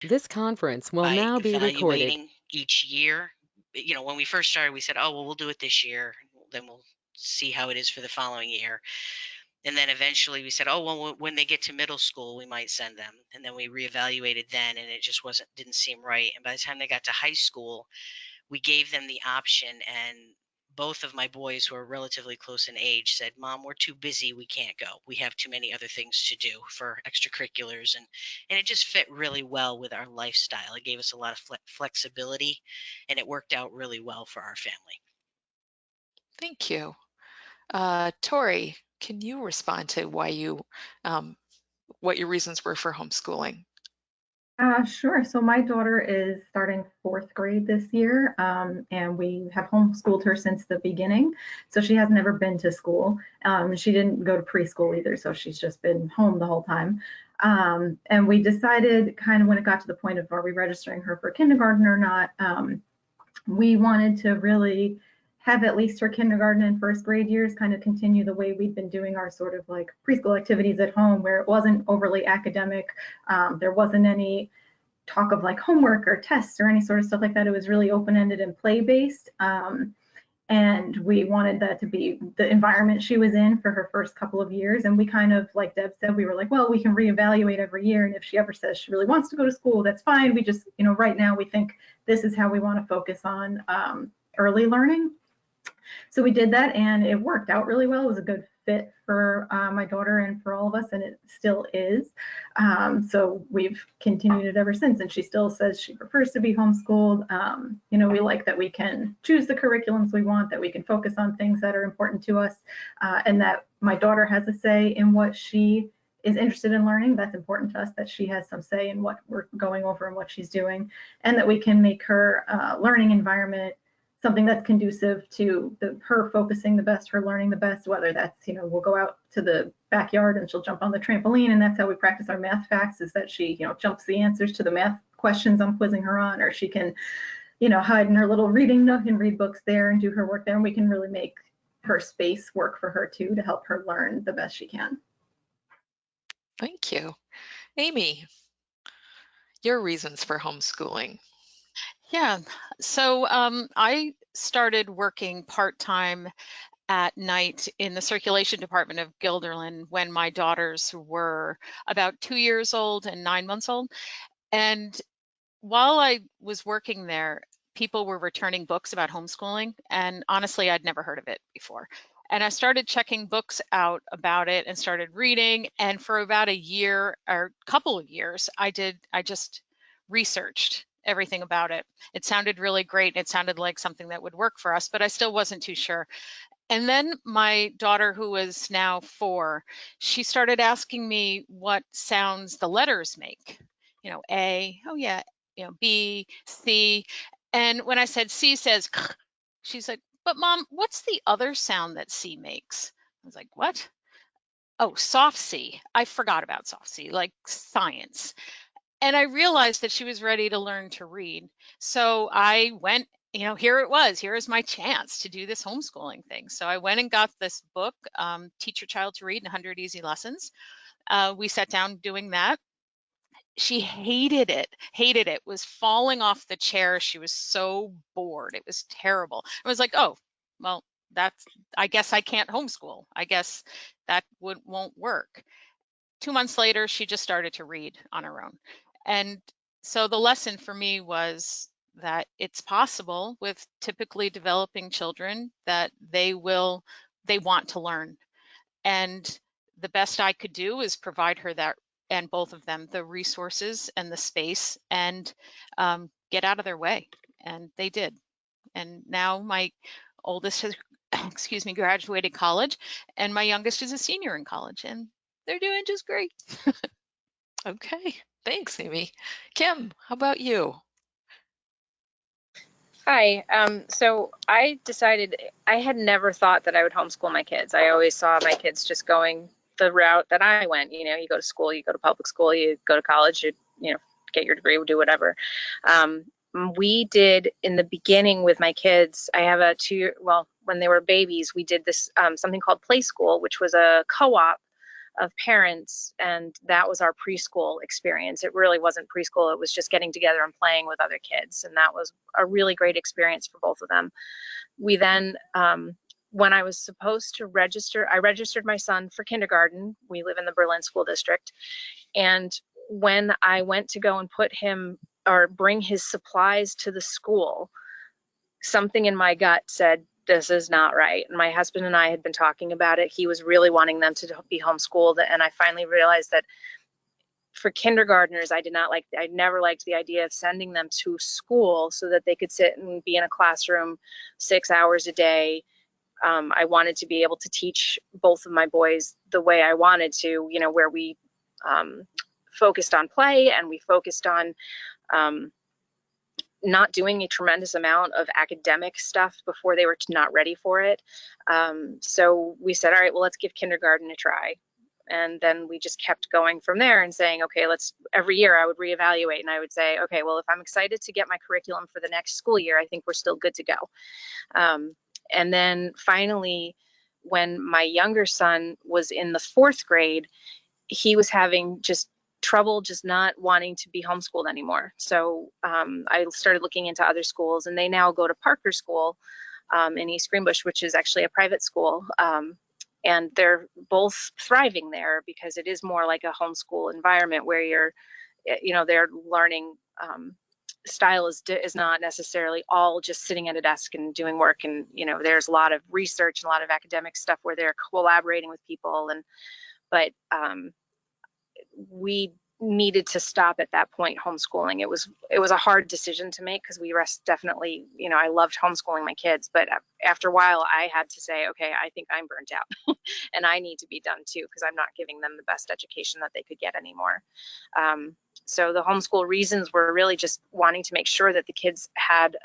This conference will by now be recorded. evaluating each year. When we first started, we said, oh, well, we'll do it this year. Then we'll see how it is for the following year. And then eventually we said, oh, well, when they get to middle school, we might send them. And then we reevaluated then, and it just didn't seem right. And by the time they got to high school, we gave them the option, and both of my boys, who are relatively close in age, said, Mom, we're too busy, we can't go, we have too many other things to do for extracurriculars. And it just fit really well with our lifestyle. It gave us a lot of flexibility, and it worked out really well for our family. Thank you. Tori, can you respond to why what your reasons were for homeschooling? Sure. So my daughter is starting fourth grade this year, and we have homeschooled her since the beginning. So she has never been to school. She didn't go to preschool either, so she's just been home the whole time. And we decided kind of when it got to the point of are we registering her for kindergarten or not, we wanted to really have at least her kindergarten and first grade years kind of continue the way we'd been doing our sort of like preschool activities at home, where it wasn't overly academic. There wasn't any talk of like homework or tests or any sort of stuff like that. It was really open-ended and play-based. And we wanted that to be the environment she was in for her first couple of years. And we kind of, like Deb said, we were like, well, we can reevaluate every year. And if she ever says she really wants to go to school, that's fine. We just, right now we think this is how we want to focus on early learning. So we did that, and it worked out really well. It was a good fit for my daughter and for all of us, and it still is. So we've continued it ever since, and she still says she prefers to be homeschooled. We like that we can choose the curriculums we want, that we can focus on things that are important to us, and that my daughter has a say in what she is interested in learning. That's important to us, that she has some say in what we're going over and what she's doing, and that we can make her learning environment something that's conducive to her focusing the best, her learning the best, whether that's, we'll go out to the backyard and she'll jump on the trampoline, and that's how we practice our math facts, is that she, jumps the answers to the math questions I'm quizzing her on, or she can, hide in her little reading nook and read books there and do her work there. And we can really make her space work for her too, to help her learn the best she can. Thank you. Amy, your reasons for homeschooling. Yeah, so I started working part-time at night in the circulation department of Guilderland when my daughters were about 2 years old and 9 months old. And while I was working there, people were returning books about homeschooling, and honestly, I'd never heard of it before. And I started checking books out about it and started reading, and for about a year or couple of years, I just researched everything about it. It sounded really great. It sounded like something that would work for us, but I still wasn't too sure. And then my daughter, who is now 4, she started asking me what sounds the letters make. A, oh yeah, B, C. And when I said C says, she's like, but Mom, what's the other sound that C makes? I was like, what? Oh, soft C. I forgot about soft C, like science. And I realized that she was ready to learn to read. So I went, here it was. Here is my chance to do this homeschooling thing. So I went and got this book, Teach Your Child to Read in 100 Easy Lessons. We sat down doing that. She hated it, was falling off the chair. She was so bored. It was terrible. I was like, oh, well, I guess I can't homeschool. I guess that won't work. 2 months later, she just started to read on her own. And so the lesson for me was that it's possible with typically developing children that they want to learn. And the best I could do is provide her that, and both of them, the resources and the space, and get out of their way. And they did. And now my oldest has, graduated college, and my youngest is a senior in college, and they're doing just great. Okay, thanks, Amy. Kim, how about you? Hi. So I decided I had never thought that I would homeschool my kids. I always saw my kids just going the route that I went. You go to school, you go to public school, you go to college, you get your degree, do whatever. We did in the beginning with my kids. I have a 2-year, well, when they were babies, we did this something called Play School, which was a co-op of parents, and that was our preschool experience. It really wasn't preschool, it was just getting together and playing with other kids, and that was a really great experience for both of them. We then, when I was supposed to register, I registered my son for kindergarten. We live in the Berlin School District, and when I went to go and put him or bring his supplies to the school, something in my gut said, this is not right. And my husband and I had been talking about it. He was really wanting them to be homeschooled. And I finally realized that for kindergartners, I never liked the idea of sending them to school so that they could sit and be in a classroom 6 hours a day. I wanted to be able to teach both of my boys the way I wanted to, you know, where we focused on play, and we focused on not doing a tremendous amount of academic stuff before they were not ready for it. So we said, all right, well, let's give kindergarten a try. And then we just kept going from there and saying, okay, every year I would reevaluate, and I would say, okay, well, if I'm excited to get my curriculum for the next school year, I think we're still good to go. And then finally, when my younger son was in the 4th grade, he was having just trouble just not wanting to be homeschooled anymore. So I started looking into other schools, and they now go to Parker School in East Greenbush, which is actually a private school. And they're both thriving there because it is more like a homeschool environment where you're, you know, their learning style is not necessarily all just sitting at a desk and doing work. And, you know, there's a lot of research and a lot of academic stuff where they're collaborating with people. But we needed to stop at that point homeschooling. It was a hard decision to make because definitely, you know, I loved homeschooling my kids, but after a while I had to say, okay, I think I'm burnt out and I need to be done too, because I'm not giving them the best education that they could get anymore. So the Homeschool Reasons were really just wanting to make sure that the kids had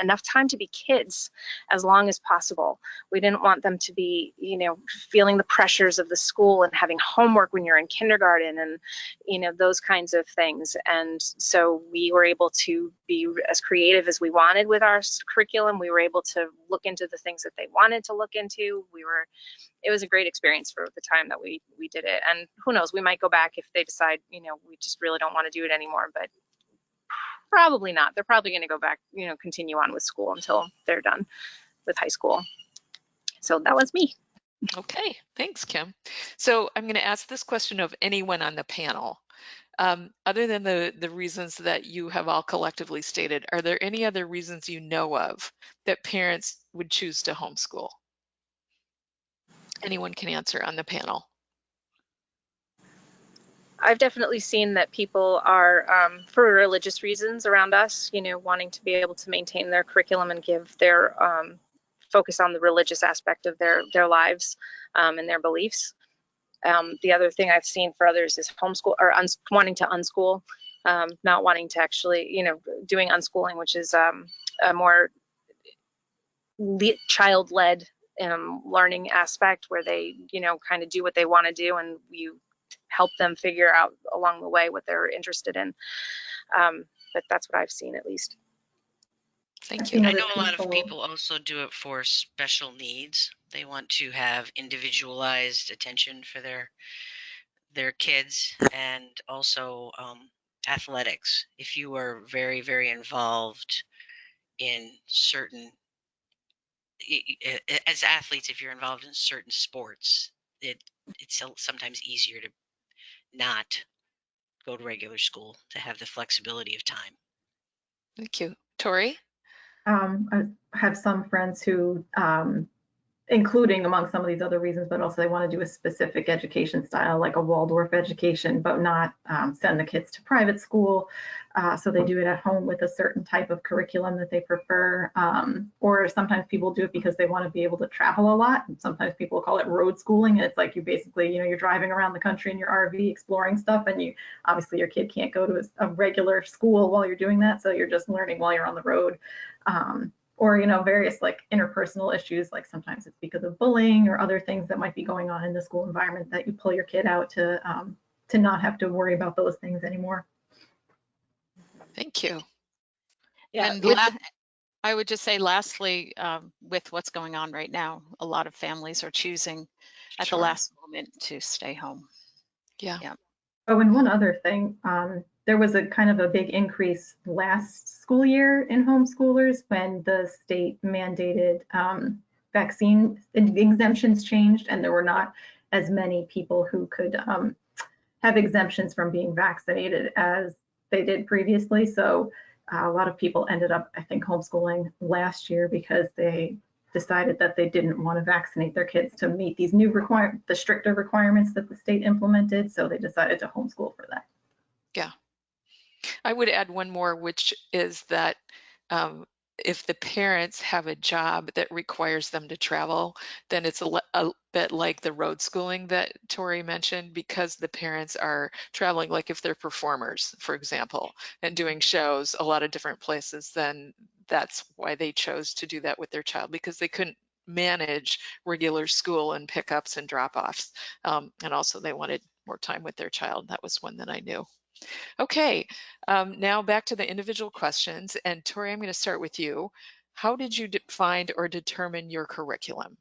enough time to be kids as long as possible. We didn't want them to be, you know, feeling the pressures of the school and having homework when you're in kindergarten and, you know, those kinds of things. And so we were able to be as creative as we wanted with our curriculum. We were able to look into the things that they wanted to look into. It was a great experience for the time that we did it. And who knows, we might go back if they decide, you know, we just really don't want to do it anymore, but probably not. They're probably going to go back, you know, continue on with school until they're done with high school. So that was me. Okay, thanks, Kim. So I'm going to ask this question of anyone on the panel. Other than the reasons that you have all collectively stated, are there any other reasons you know of that parents would choose to homeschool? Anyone can answer on the panel. I've definitely seen that people are, for religious reasons around us, you know, wanting to be able to maintain their curriculum and give their focus on the religious aspect of their lives and their beliefs. The other thing I've seen for others is homeschool or wanting to unschool, not wanting to actually, you know, doing unschooling, which is a more child-led learning aspect where they, you know, kind of do what they want to do, and you help them figure out along the way what they're interested in. But that's what I've seen, at least. Thank you. I know a lot of people also do it for special needs. They want to have individualized attention for their kids, and also athletics. If you are very, very involved in certain, as athletes, if you're involved in certain sports, it's sometimes easier to not go to regular school to have the flexibility of time. Thank you. Tori? I have some friends who, including among some of these other reasons, but also they want to do a specific education style, like a Waldorf education, but not send the kids to private school. So they do it at home with a certain type of curriculum that they prefer. Or sometimes people do it because they want to be able to travel a lot. And sometimes people call it road schooling. And it's like you basically, you know, you're driving around the country in your RV exploring stuff, and you obviously your kid can't go to a regular school while you're doing that. So you're just learning while you're on the road. Or, you know, various like interpersonal issues, like sometimes it's because of bullying or other things that might be going on in the school environment that you pull your kid out to not have to worry about those things anymore. Thank you. Yeah, and I would just say lastly, with what's going on right now, a lot of families are choosing at the last moment to stay home. Yeah. Oh, and one other thing, there was a kind of a big increase last school year in homeschoolers when the state mandated vaccine exemptions changed, and there were not as many people who could have exemptions from being vaccinated as they did previously. So a lot of people ended up, I think, homeschooling last year because they decided that they didn't want to vaccinate their kids to meet these new the stricter requirements that the state implemented. So they decided to homeschool for that. Yeah. I would add one more, which is that if the parents have a job that requires them to travel, then it's a bit like the road schooling that Tori mentioned, because the parents are traveling, like if they're performers, for example, and doing shows a lot of different places, then that's why they chose to do that with their child, because they couldn't manage regular school and pickups and drop-offs. And also they wanted more time with their child. That was one that I knew. Okay, now back to the individual questions. And Tori, I'm going to start with you. How did you find or determine your curriculum?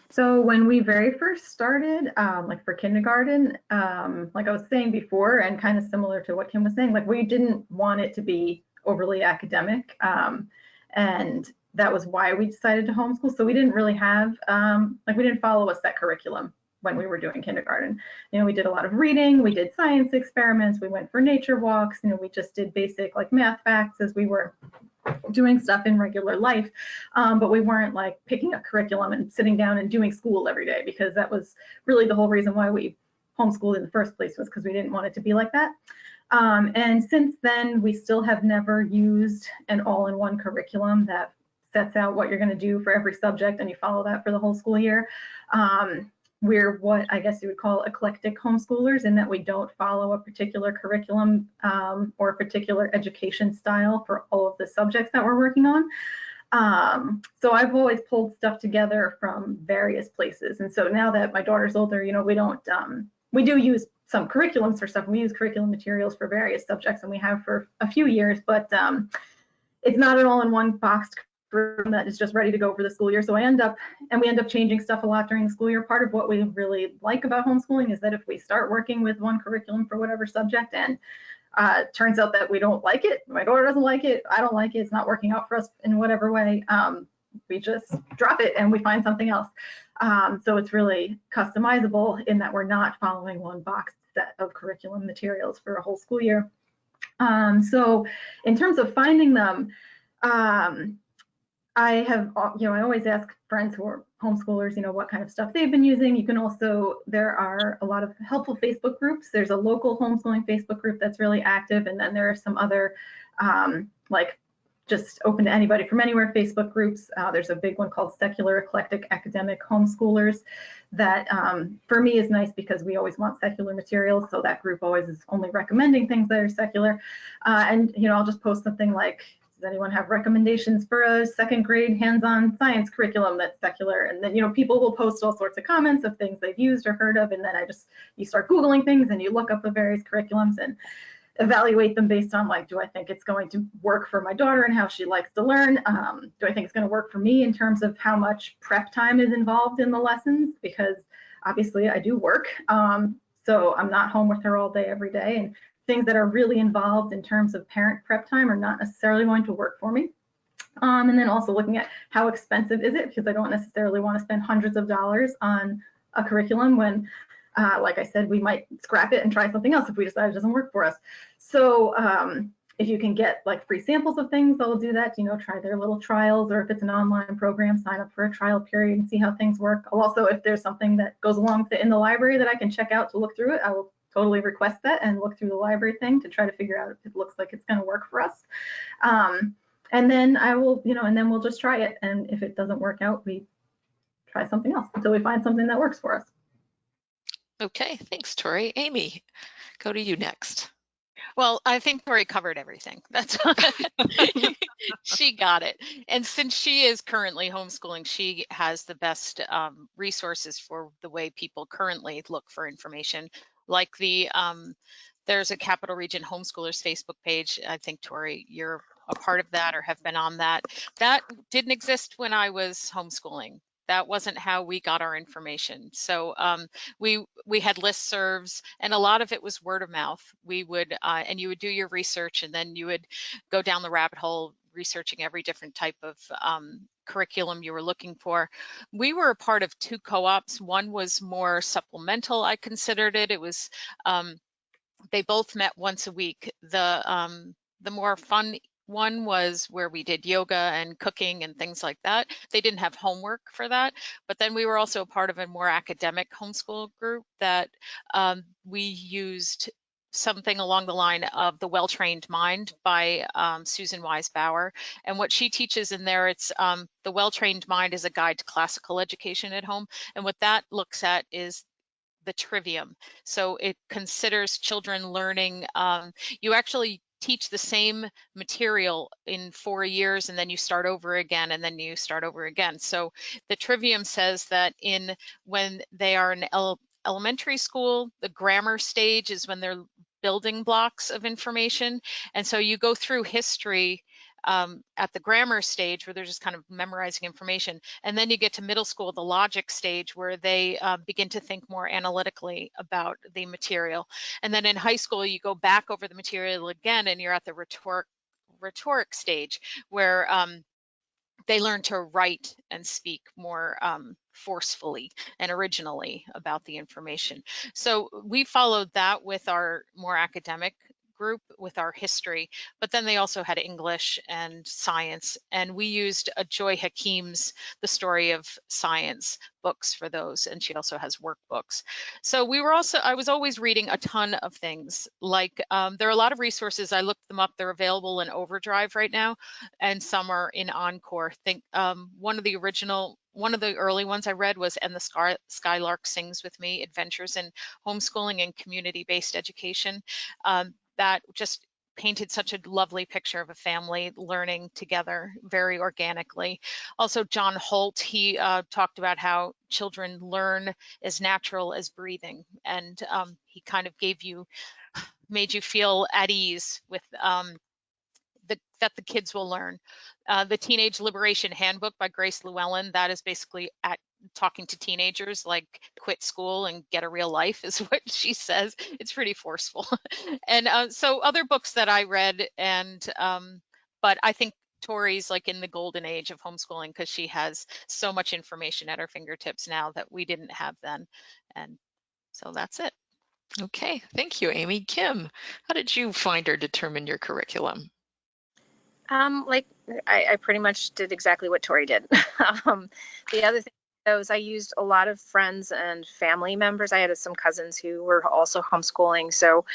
So when we very first started, like for kindergarten, like I was saying before, and kind of similar to what Kim was saying, like we didn't want it to be overly academic. And that was why we decided to homeschool. So we didn't really have, like we didn't follow a set curriculum when we were doing kindergarten. You know, we did a lot of reading, we did science experiments, we went for nature walks, you know, we just did basic like math facts as we were doing stuff in regular life. But we weren't like picking up curriculum and sitting down and doing school every day, because that was really the whole reason why we homeschooled in the first place, was because we didn't want it to be like that. And since then, we still have never used an all-in-one curriculum that sets out what you're going to do for every subject and you follow that for the whole school year. We're what I guess you would call eclectic homeschoolers, in that we don't follow a particular curriculum or a particular education style for all of the subjects that we're working on. So I've always pulled stuff together from various places. And so now that my daughter's older, you know, we don't, we do use some curriculums for stuff. We use curriculum materials for various subjects, and we have for a few years, but it's not an all-in-one boxed curriculum that is just ready to go for the school year. So we end up changing stuff a lot during the school year. Part of what we really like about homeschooling is that if we start working with one curriculum for whatever subject, and turns out that we don't like it, my daughter doesn't like it, I don't like it, it's not working out for us in whatever way, we just drop it and we find something else. So it's really customizable in that we're not following one boxed set of curriculum materials for a whole school year. So in terms of finding them, I have, you know, I always ask friends who are homeschoolers, you know, what kind of stuff they've been using. You can also, there are a lot of helpful Facebook groups. There's a local homeschooling Facebook group that's really active. And then there are some other, like just open to anybody from anywhere Facebook groups. There's a big one called Secular Eclectic Academic Homeschoolers that for me is nice because we always want secular materials. So that group always is only recommending things that are secular. And, you know, I'll just post something like, does anyone have recommendations for a second grade hands-on science curriculum that's secular? And then, you know, people will post all sorts of comments of things they've used or heard of. And then you start Googling things and you look up the various curriculums and evaluate them based on like, do I think it's going to work for my daughter and how she likes to learn? Do I think it's going to work for me in terms of how much prep time is involved in the lessons? Because obviously I do work. So I'm not home with her all day, every day. And things that are really involved in terms of parent prep time are not necessarily going to work for me. And then also looking at how expensive is it, because I don't necessarily want to spend hundreds of dollars on a curriculum when, like I said, we might scrap it and try something else if we decide it doesn't work for us. So if you can get like free samples of things, I'll do that, you know, try their little trials, or if it's an online program, sign up for a trial period and see how things work. I'll also, if there's something that goes along with it in the library that I can check out to look through it, I will totally request that and look through the library thing to try to figure out if it looks like it's going to work for us. And then I will, you know, and then we'll just try it. And if it doesn't work out, we try something else until we find something that works for us. Okay, thanks, Tori. Amy, go to you next. Well, I think Tori covered everything. That's she got it. And since she is currently homeschooling, she has the best resources for the way people currently look for information. Like there's a Capital Region Homeschoolers Facebook page. I think, Tori, you're a part of that or have been on that. That didn't exist when I was homeschooling. That wasn't how we got our information. So we had listservs, and a lot of it was word of mouth. We would, and you would do your research, and then you would go down the rabbit hole researching every different type of curriculum you were looking for. We were a part of 2 co-ops. One was more supplemental, I considered it. It was, they both met once a week. The more fun one was where we did yoga and cooking and things like that. They didn't have homework for that, but then we were also a part of a more academic homeschool group that we used something along the line of The Well-Trained Mind by Susan Wise Bauer. And what she teaches in there, it's The Well-Trained Mind is a guide to classical education at home. And what that looks at is the Trivium. So it considers children learning, you actually teach the same material in 4 years, and then you start over again, and then you start over again. So the Trivium says that when they are in elementary school, the grammar stage is when they're building blocks of information. And so you go through history at the grammar stage where they're just kind of memorizing information. And then you get to middle school, the logic stage, where they begin to think more analytically about the material. And then in high school, you go back over the material again, and you're at the rhetoric stage, where they learn to write and speak more forcefully and originally about the information. So we followed that with our more academic group, with our history, but then they also had English and science, and we used Joy Hakim's The Story of Science books for those, and she also has workbooks. So I was always reading a ton of things. Like there are a lot of resources. I looked them up. They're available in Overdrive right now, and some are in Encore. One of the early ones I read was And the Skylark Sings with Me, Adventures in Homeschooling and Community-Based Education. That just painted such a lovely picture of a family learning together very organically. Also, John Holt, he talked about how children learn as natural as breathing, and he kind of made you feel at ease with that the kids will learn. The Teenage Liberation Handbook by Grace Llewellyn, that is basically talking to teenagers, like quit school and get a real life, is what she says. It's pretty forceful. And so other books that I read, and but I think Tori's like in the golden age of homeschooling, because she has so much information at her fingertips now that we didn't have then. And so that's it. Okay, thank you, Amy. Kim, how did you find or determine your curriculum? Like I pretty much did exactly what Tori did. The other thing was I used a lot of friends and family members. I had some cousins who were also homeschooling, so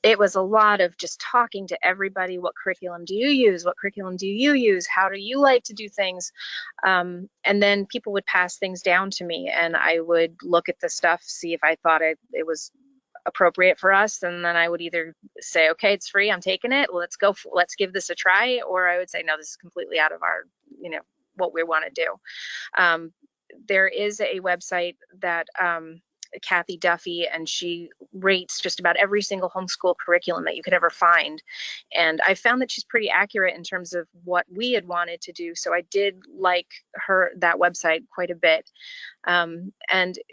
it was a lot of just talking to everybody. What curriculum do you use? What curriculum do you use? How do you like to do things? And then people would pass things down to me, and I would look at the stuff, see if I thought it was appropriate for us, and then I would either say, okay, it's free, I'm taking it, let's give this a try, or I would say, no, this is completely out of our, what we want to do. There is a website that Kathy Duffy, and she rates just about every single homeschool curriculum that you could ever find. And I found that she's pretty accurate in terms of what we had wanted to do. So I did like that website quite a bit. And,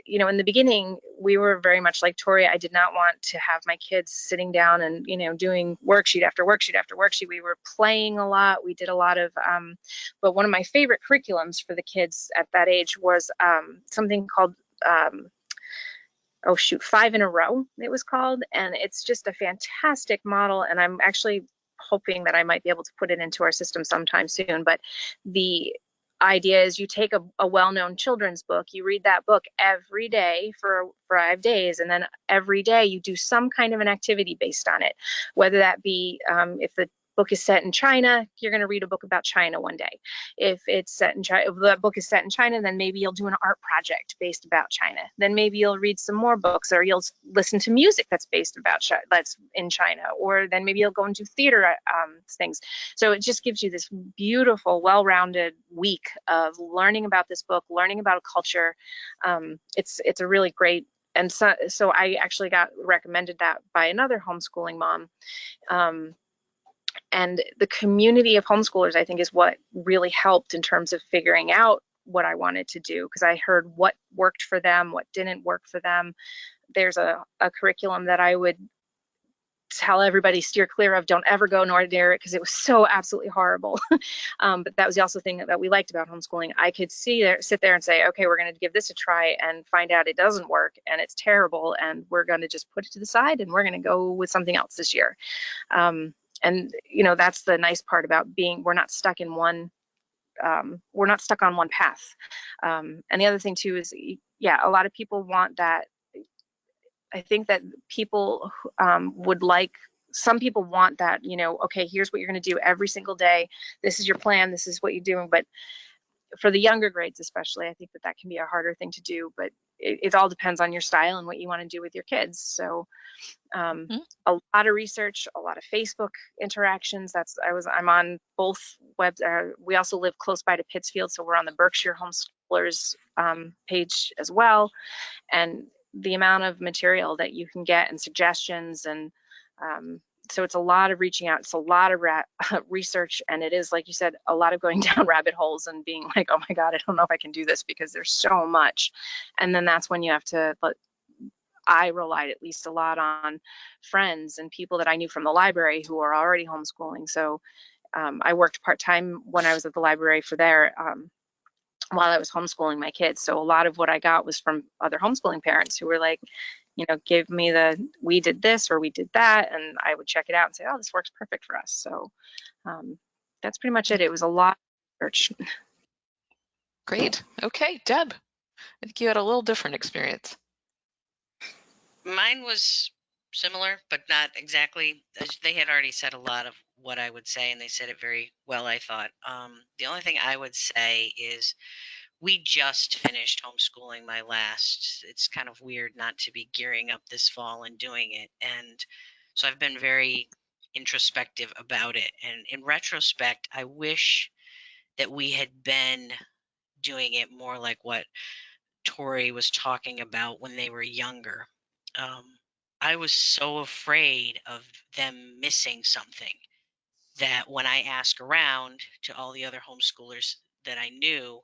in the beginning, we were very much like Tori. I did not want to have my kids sitting down and, doing worksheet after worksheet after worksheet. We were playing a lot. We did a lot of, but one of my favorite curriculums for the kids at that age was something called, 5 in a Row, it was called. And it's just a fantastic model. And I'm actually hoping that I might be able to put it into our system sometime soon. But the idea is you take a well-known children's book, you read that book every day for 5 days, and then every day you do some kind of an activity based on it, whether that be if the book is set in China, you're going to read a book about China one day. If it's set in China, if the book is set in China, then maybe you'll do an art project based about China. Then maybe you'll read some more books, or you'll listen to music that's based about that's in China, or then maybe you'll go and do theater things. So it just gives you this beautiful, well-rounded week of learning about this book, learning about a culture. It's a really great. And so I actually got recommended that by another homeschooling mom. And the community of homeschoolers, I think, is what really helped in terms of figuring out what I wanted to do, because I heard what worked for them, what didn't work for them. There's a curriculum that I would tell everybody steer clear of, don't ever go nor near it, because it was so absolutely horrible. But that was the also thing that we liked about homeschooling. I could sit there and say, okay, we're going to give this a try, and find out it doesn't work and it's terrible, and we're going to just put it to the side and we're going to go with something else this year. And you know, that's the nice part about we're not stuck in one we're not stuck on one path. And the other thing too is, yeah, a lot of people want that. I think that people some people want that, you know, okay, here's what you're going to do every single day. This is your plan. This is what you're doing. But for the younger grades, especially, I think that can be a harder thing to do. But it all depends on your style and what you want to do with your kids. So a lot of research, a lot of Facebook interactions. I'm on both webs. We also live close by to Pittsfield, so we're on the Berkshire Homeschoolers page as well. And the amount of material that you can get and suggestions, and so it's a lot of reaching out. It's a lot of research, and it is, like you said, a lot of going down rabbit holes and being like, oh my God, I don't know if I can do this, because there's so much. And then that's when you have to, I relied at least a lot on friends and people that I knew from the library who are already homeschooling. So I worked part-time when I was at the library for there, while I was homeschooling my kids. So a lot of what I got was from other homeschooling parents who were like, you know, give me we did this or we did that, and I would check it out and say, oh, this works perfect for us. So that's pretty much it. It was a lot of research. Great. Okay, Deb, I think you had a little different experience. Mine was similar, but not exactly. They had already said a lot of what I would say, and they said it very well, I thought. The only thing I would say is, we just finished homeschooling my last. It's kind of weird not to be gearing up this fall and doing it. And so I've been very introspective about it. And in retrospect, I wish that we had been doing it more like what Tori was talking about when they were younger. I was so afraid of them missing something that when I asked around to all the other homeschoolers that I knew,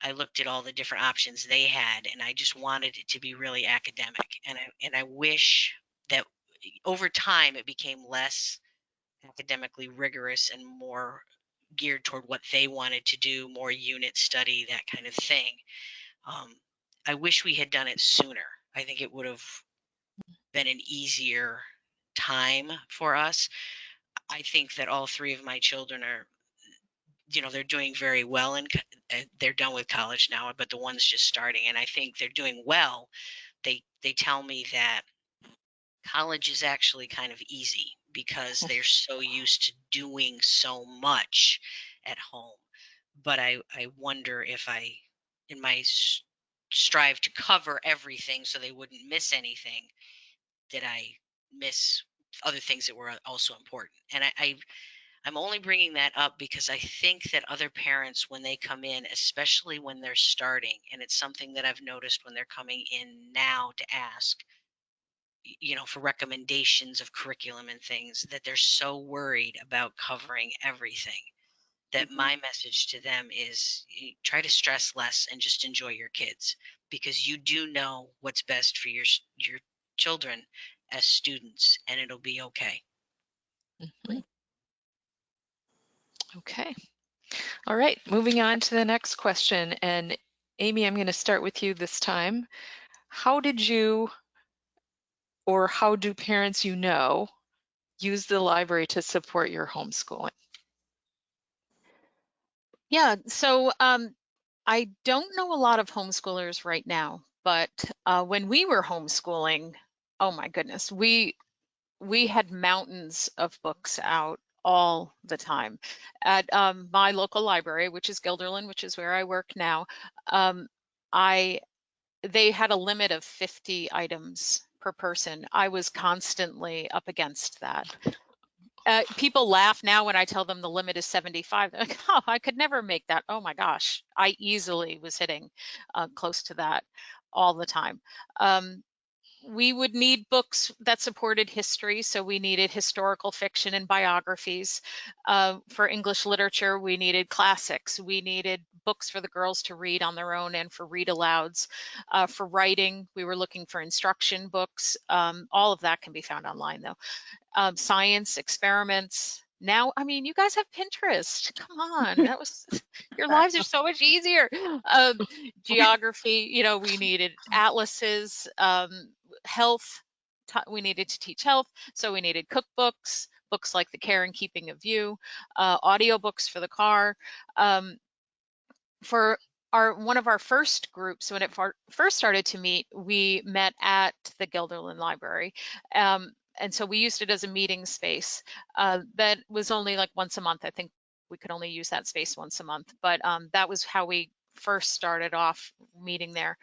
I looked at all the different options they had, and I just wanted it to be really academic. And I wish that over time it became less academically rigorous and more geared toward what they wanted to do, more unit study, that kind of thing. I wish we had done it sooner. I think it would have been an easier time for us. I think that all three of my children are, you know, they're doing very well, and they're done with college now, but the one's just starting, and I think they're doing well. They tell me that college is actually kind of easy because they're so used to doing so much at home. But I wonder if in my strive to cover everything so they wouldn't miss anything, did I miss other things that were also important? And I'm only bringing that up because I think that other parents, when they come in, especially when they're starting, and it's something that I've noticed when they're coming in now to ask, you know, for recommendations of curriculum and things, that they're so worried about covering everything, that my message to them is, try to stress less and just enjoy your kids, because you do know what's best for your children as students, and it'll be okay. Okay. All right, moving on to the next question. And Amy, I'm going to start with you this time. How did you, or how do parents you know, use the library to support your homeschooling? Yeah, so I don't know a lot of homeschoolers right now, but when we were homeschooling, oh my goodness, we had mountains of books out all the time. At my local library, which is Guilderland, which is where I work now, they had a limit of 50 items per person. I was constantly up against that. People laugh now when I tell them the limit is 75. They're like, oh, I could never make that. Oh my gosh, I easily was hitting close to that all the time. We would need books that supported history, so we needed historical fiction and biographies. For English literature, we needed classics. We needed books for the girls to read on their own and for read alouds. For writing, we were looking for instruction books. All of that can be found online, though. Science, experiments. Now, I mean, you guys have Pinterest. Come on, your lives are so much easier. Geography, you know, we needed atlases. Health, we needed to teach health, so we needed cookbooks, books like The Care and Keeping of You, audiobooks for the car. For one of our first groups, when it first started to meet, we met at the Guilderland Library. And so we used it as a meeting space. That was only like once a month. I think we could only use that space once a month, but that was how we first started off meeting there.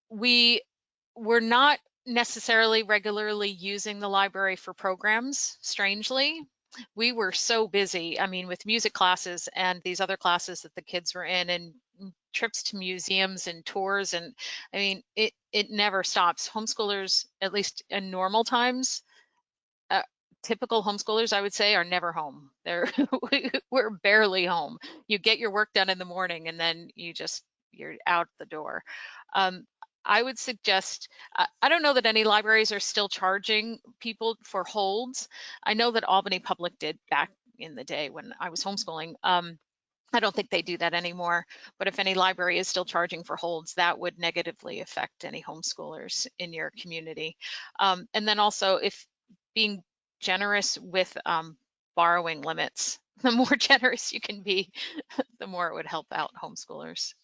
We were not necessarily regularly using the library for programs, strangely. We were so busy, I mean, with music classes and these other classes that the kids were in, and trips to museums and tours, and I mean, it never stops. Homeschoolers, at least in normal times, typical homeschoolers, I would say, are never home. We're barely home. You get your work done in the morning and then you're out the door. I would suggest, I don't know that any libraries are still charging people for holds. I know that Albany Public did back in the day when I was homeschooling. I don't think they do that anymore, but if any library is still charging for holds, that would negatively affect any homeschoolers in your community. And then also, if being generous with borrowing limits, the more generous you can be, the more it would help out homeschoolers.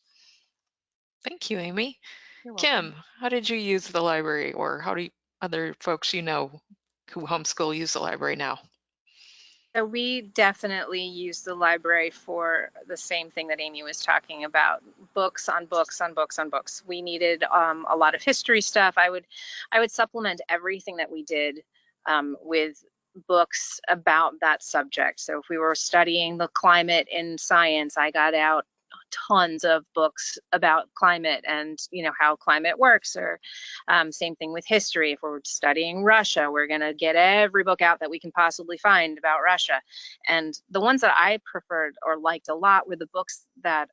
Thank you, Amy. You're welcome. Kim, how did you use the library, or how do other folks you know who homeschool use the library now? So we definitely use the library for the same thing that Amy was talking about, books on books on books on books. We needed a lot of history stuff. I would supplement everything that we did with books about that subject. So if we were studying the climate in science, I got out tons of books about climate and, you know, how climate works, or same thing with history. If we're studying Russia, we're going to get every book out that we can possibly find about Russia. And the ones that I preferred or liked a lot were the books that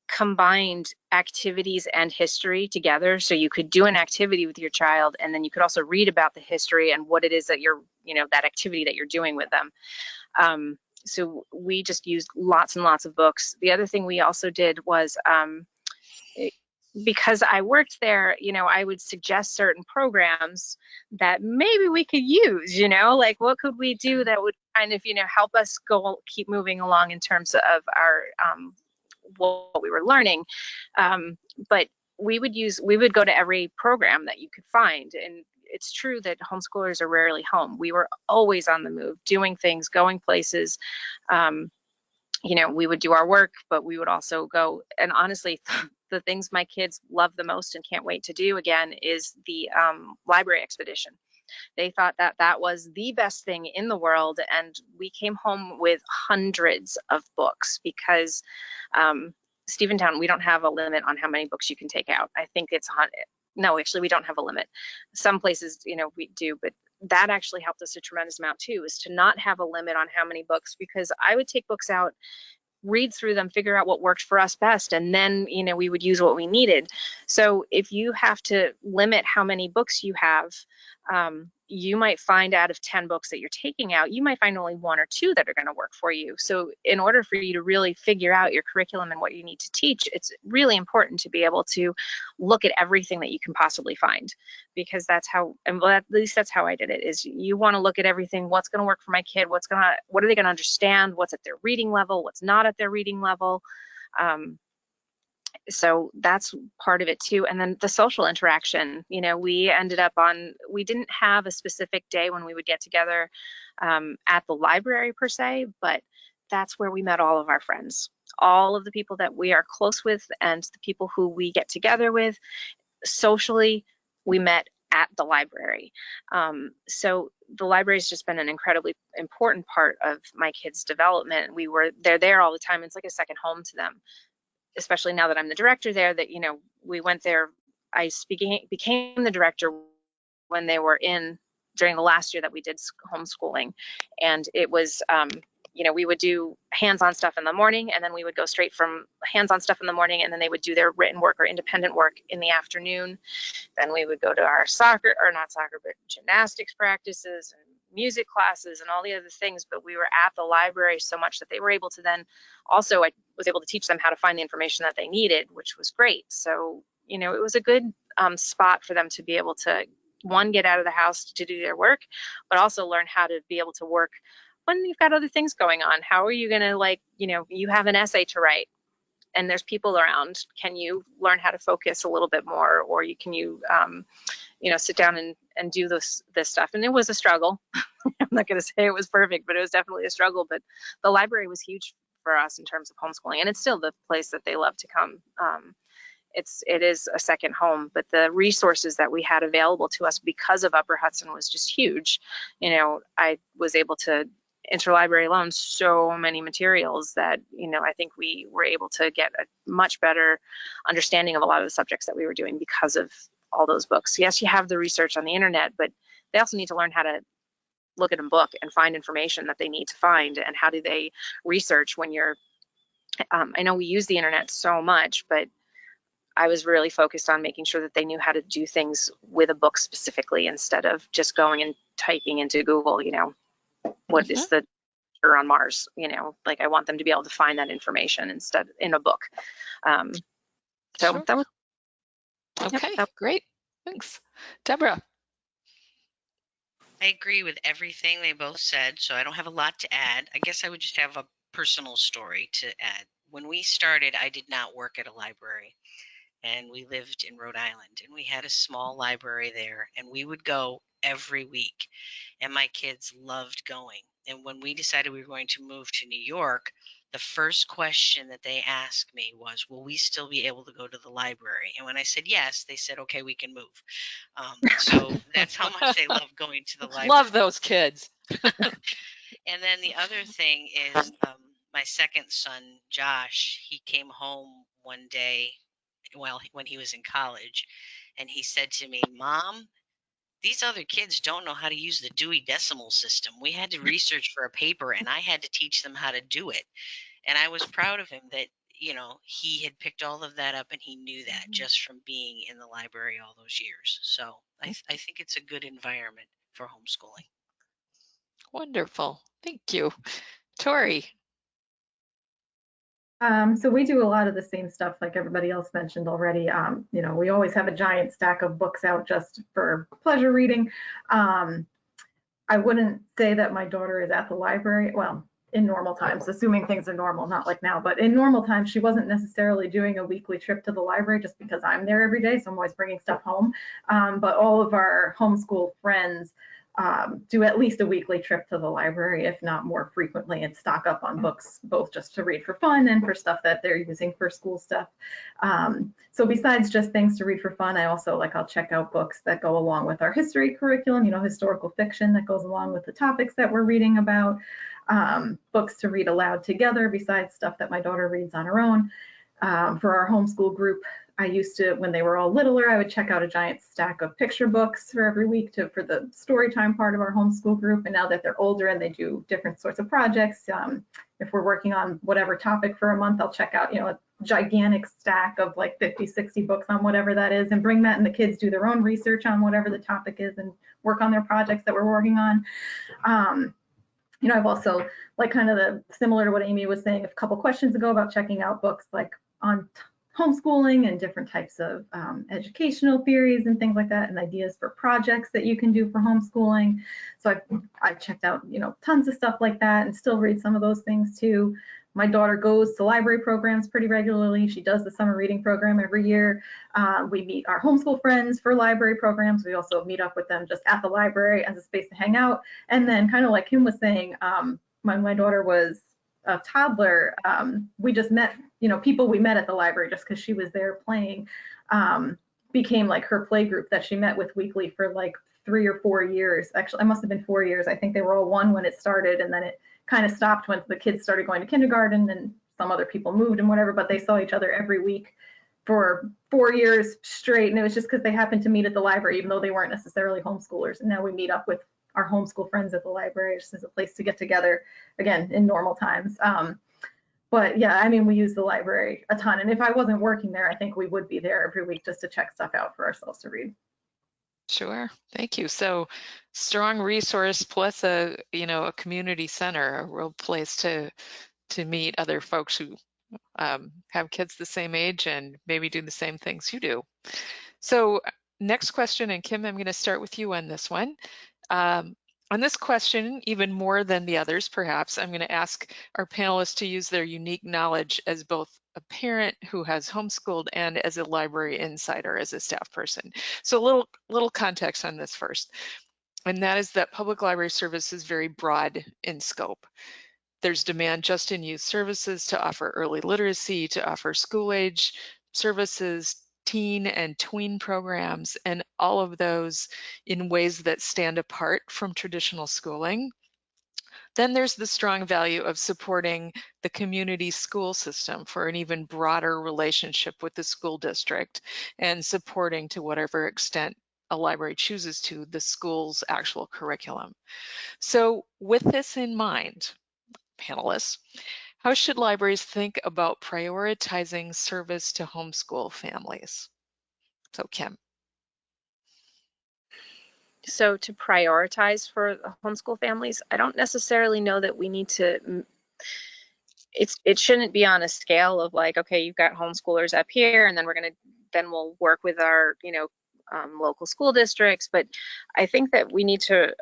combined activities and history together. So you could do an activity with your child, and then you could also read about the history and what it is that you're, you know, that activity that you're doing with them. So we just used lots and lots of books. The other thing we also did was, because I worked there, you know, I would suggest certain programs that maybe we could use, you know, like what could we do that would kind of, you know, help us keep moving along in terms of our, what we were learning. But we would go to every program that you could find. And it's true that homeschoolers are rarely home. We were always on the move, doing things, going places. You know, we would do our work, but we would also go. And honestly, the things my kids love the most and can't wait to do again is the library expedition. They thought that that was the best thing in the world. And we came home with hundreds of books because Stephentown, we don't have a limit on how many books you can take out. I think it's no, actually, we don't have a limit. Some places, you know, we do, but that actually helped us a tremendous amount too, is to not have a limit on how many books, because I would take books out, read through them, figure out what worked for us best, and then, you know, we would use what we needed. So if you have to limit how many books you have, you might find out of 10 books that you're taking out, you might find only 1 or 2 that are going to work for you. So in order for you to really figure out your curriculum and what you need to teach, it's really important to be able to look at everything that you can possibly find, because that's how, and at least that's how I did it, is you want to look at everything. What's going to work for my kid? What are they going to understand? What's at their reading level? What's not at their reading level? So that's part of it too. And then the social interaction, you know, we didn't have a specific day when we would get together at the library per se, but that's where we met all of our friends, all of the people that we are close with and the people who we get together with socially, we met at the library. So the library has just been an incredibly important part of my kids' development. They're there all the time. It's like a second home to them, especially now that I'm the director there, that, you know, we went there I became the director when they were during the last year that we did homeschooling. And it was, we would do hands-on stuff in the morning, and then we would go straight from hands-on stuff in the morning, and then they would do their written work or independent work in the afternoon. Then we would go to our gymnastics practices and music classes and all the other things. But we were at the library so much that they were able to then also, I was able to teach them how to find the information that they needed, which was great. So, it was a good spot for them to be able to, one, get out of the house to do their work, but also learn how to be able to work when you've got other things going on. How are you going to, you have an essay to write and there's people around. Can you learn how to focus a little bit more, or can you sit down and do this stuff? And it was a struggle. I'm not going to say it was perfect, but it was definitely a struggle. But the library was huge for us in terms of homeschooling, and it's still the place that they love to come. It is a second home, but the resources that we had available to us because of Upper Hudson was just huge. I was able to interlibrary loan so many materials that, I think we were able to get a much better understanding of a lot of the subjects that we were doing because of all those books. Yes, you have the research on the internet, but they also need to learn how to look at a book and find information that they need to find. And how do they research when you're, I know we use the internet so much, but I was really focused on making sure that they knew how to do things with a book specifically, instead of just going and typing into Google, what is the temperature on Mars, I want them to be able to find that information instead in a book. So Sure. that was okay. Yep. Great. Thanks. Deborah. I agree with everything they both said, so I don't have a lot to add. I guess I would just have a personal story to add. When we started, I did not work at a library, and we lived in Rhode Island, and we had a small library there, and we would go every week, and my kids loved going. And when we decided we were going to move to New York, the first question that they asked me was, will we still be able to go to the library? And when I said yes, they said, okay, we can move. So that's how much they love going to the library. Love those kids. And then the other thing is my second son, Josh, he came home one day when he was in college, and he said to me, Mom, these other kids don't know how to use the Dewey Decimal System. We had to research for a paper, and I had to teach them how to do it. And I was proud of him that, he had picked all of that up, and he knew that just from being in the library all those years. So I think it's a good environment for homeschooling. Wonderful. Thank you. Tori. So we do a lot of the same stuff like everybody else mentioned already. We always have a giant stack of books out just for pleasure reading. I wouldn't say that my daughter is at the library. Well, in normal times, assuming things are normal, not like now, but in normal times, she wasn't necessarily doing a weekly trip to the library just because I'm there every day. So I'm always bringing stuff home. But all of our homeschool friends do at least a weekly trip to the library, if not more frequently, and stock up on books, both just to read for fun and for stuff that they're using for school stuff. So besides just things to read for fun, I also I'll check out books that go along with our history curriculum, historical fiction that goes along with the topics that we're reading about, books to read aloud together besides stuff that my daughter reads on her own. For our homeschool group, I used to, when they were all littler, I would check out a giant stack of picture books for every week for the story time part of our homeschool group. And now that they're older and they do different sorts of projects, if we're working on whatever topic for a month, I'll check out, a gigantic stack of 50, 60 books on whatever that is, and bring that, and the kids do their own research on whatever the topic is and work on their projects that we're working on. I've also, kind of similar to what Amy was saying a couple questions ago about checking out books on homeschooling and different types of educational theories and things like that, and ideas for projects that you can do for homeschooling. So I checked out, tons of stuff like that, and still read some of those things too. My daughter goes to library programs pretty regularly. She does the summer reading program every year. We meet our homeschool friends for library programs. We also meet up with them just at the library as a space to hang out. And then kind of like Kim was saying, when my daughter was a toddler, we just met, people we met at the library just because she was there playing, became her play group that she met with weekly for 3 or 4 years. Actually, it must have been 4 years. I think they were all one when it started, and then it kind of stopped when the kids started going to kindergarten and some other people moved and whatever, but they saw each other every week for 4 years straight, and it was just because they happened to meet at the library, even though they weren't necessarily homeschoolers. And now we meet up with our homeschool friends at the library just as a place to get together, again, in normal times. But yeah, I mean, we use the library a ton. And if I wasn't working there, I think we would be there every week just to check stuff out for ourselves to read. Sure, thank you. So strong resource plus a community center, a real place to meet other folks who have kids the same age and maybe do the same things you do. So next question, and Kim, I'm going to start with you on this one. On this question, even more than the others, perhaps, I'm going to ask our panelists to use their unique knowledge as both a parent who has homeschooled and as a library insider, as a staff person. So a little context on this first, and that is that public library service is very broad in scope. There's demand just in youth services to offer early literacy, to offer school age services, teen and tween programs, and all of those in ways that stand apart from traditional schooling. Then there's the strong value of supporting the community school system for an even broader relationship with the school district and supporting, to whatever extent a library chooses to, the school's actual curriculum. So with this in mind, panelists, how should libraries think about prioritizing service to homeschool families? So Kim. So to prioritize for homeschool families, I don't necessarily know that we need to, it shouldn't be on a scale of like, okay, you've got homeschoolers up here, and then we'll work with our, local school districts. But I think that we need to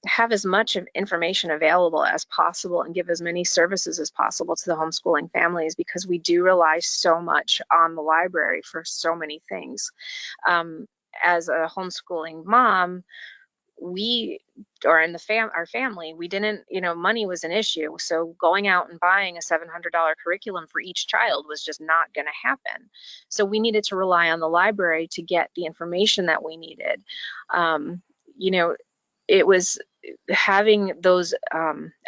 have as much information available as possible and give as many services as possible to the homeschooling families, because we do rely so much on the library for so many things. As a homeschooling mom, our family, we didn't, money was an issue. So going out and buying a $700 curriculum for each child was just not going to happen. So we needed to rely on the library to get the information that we needed. It was having those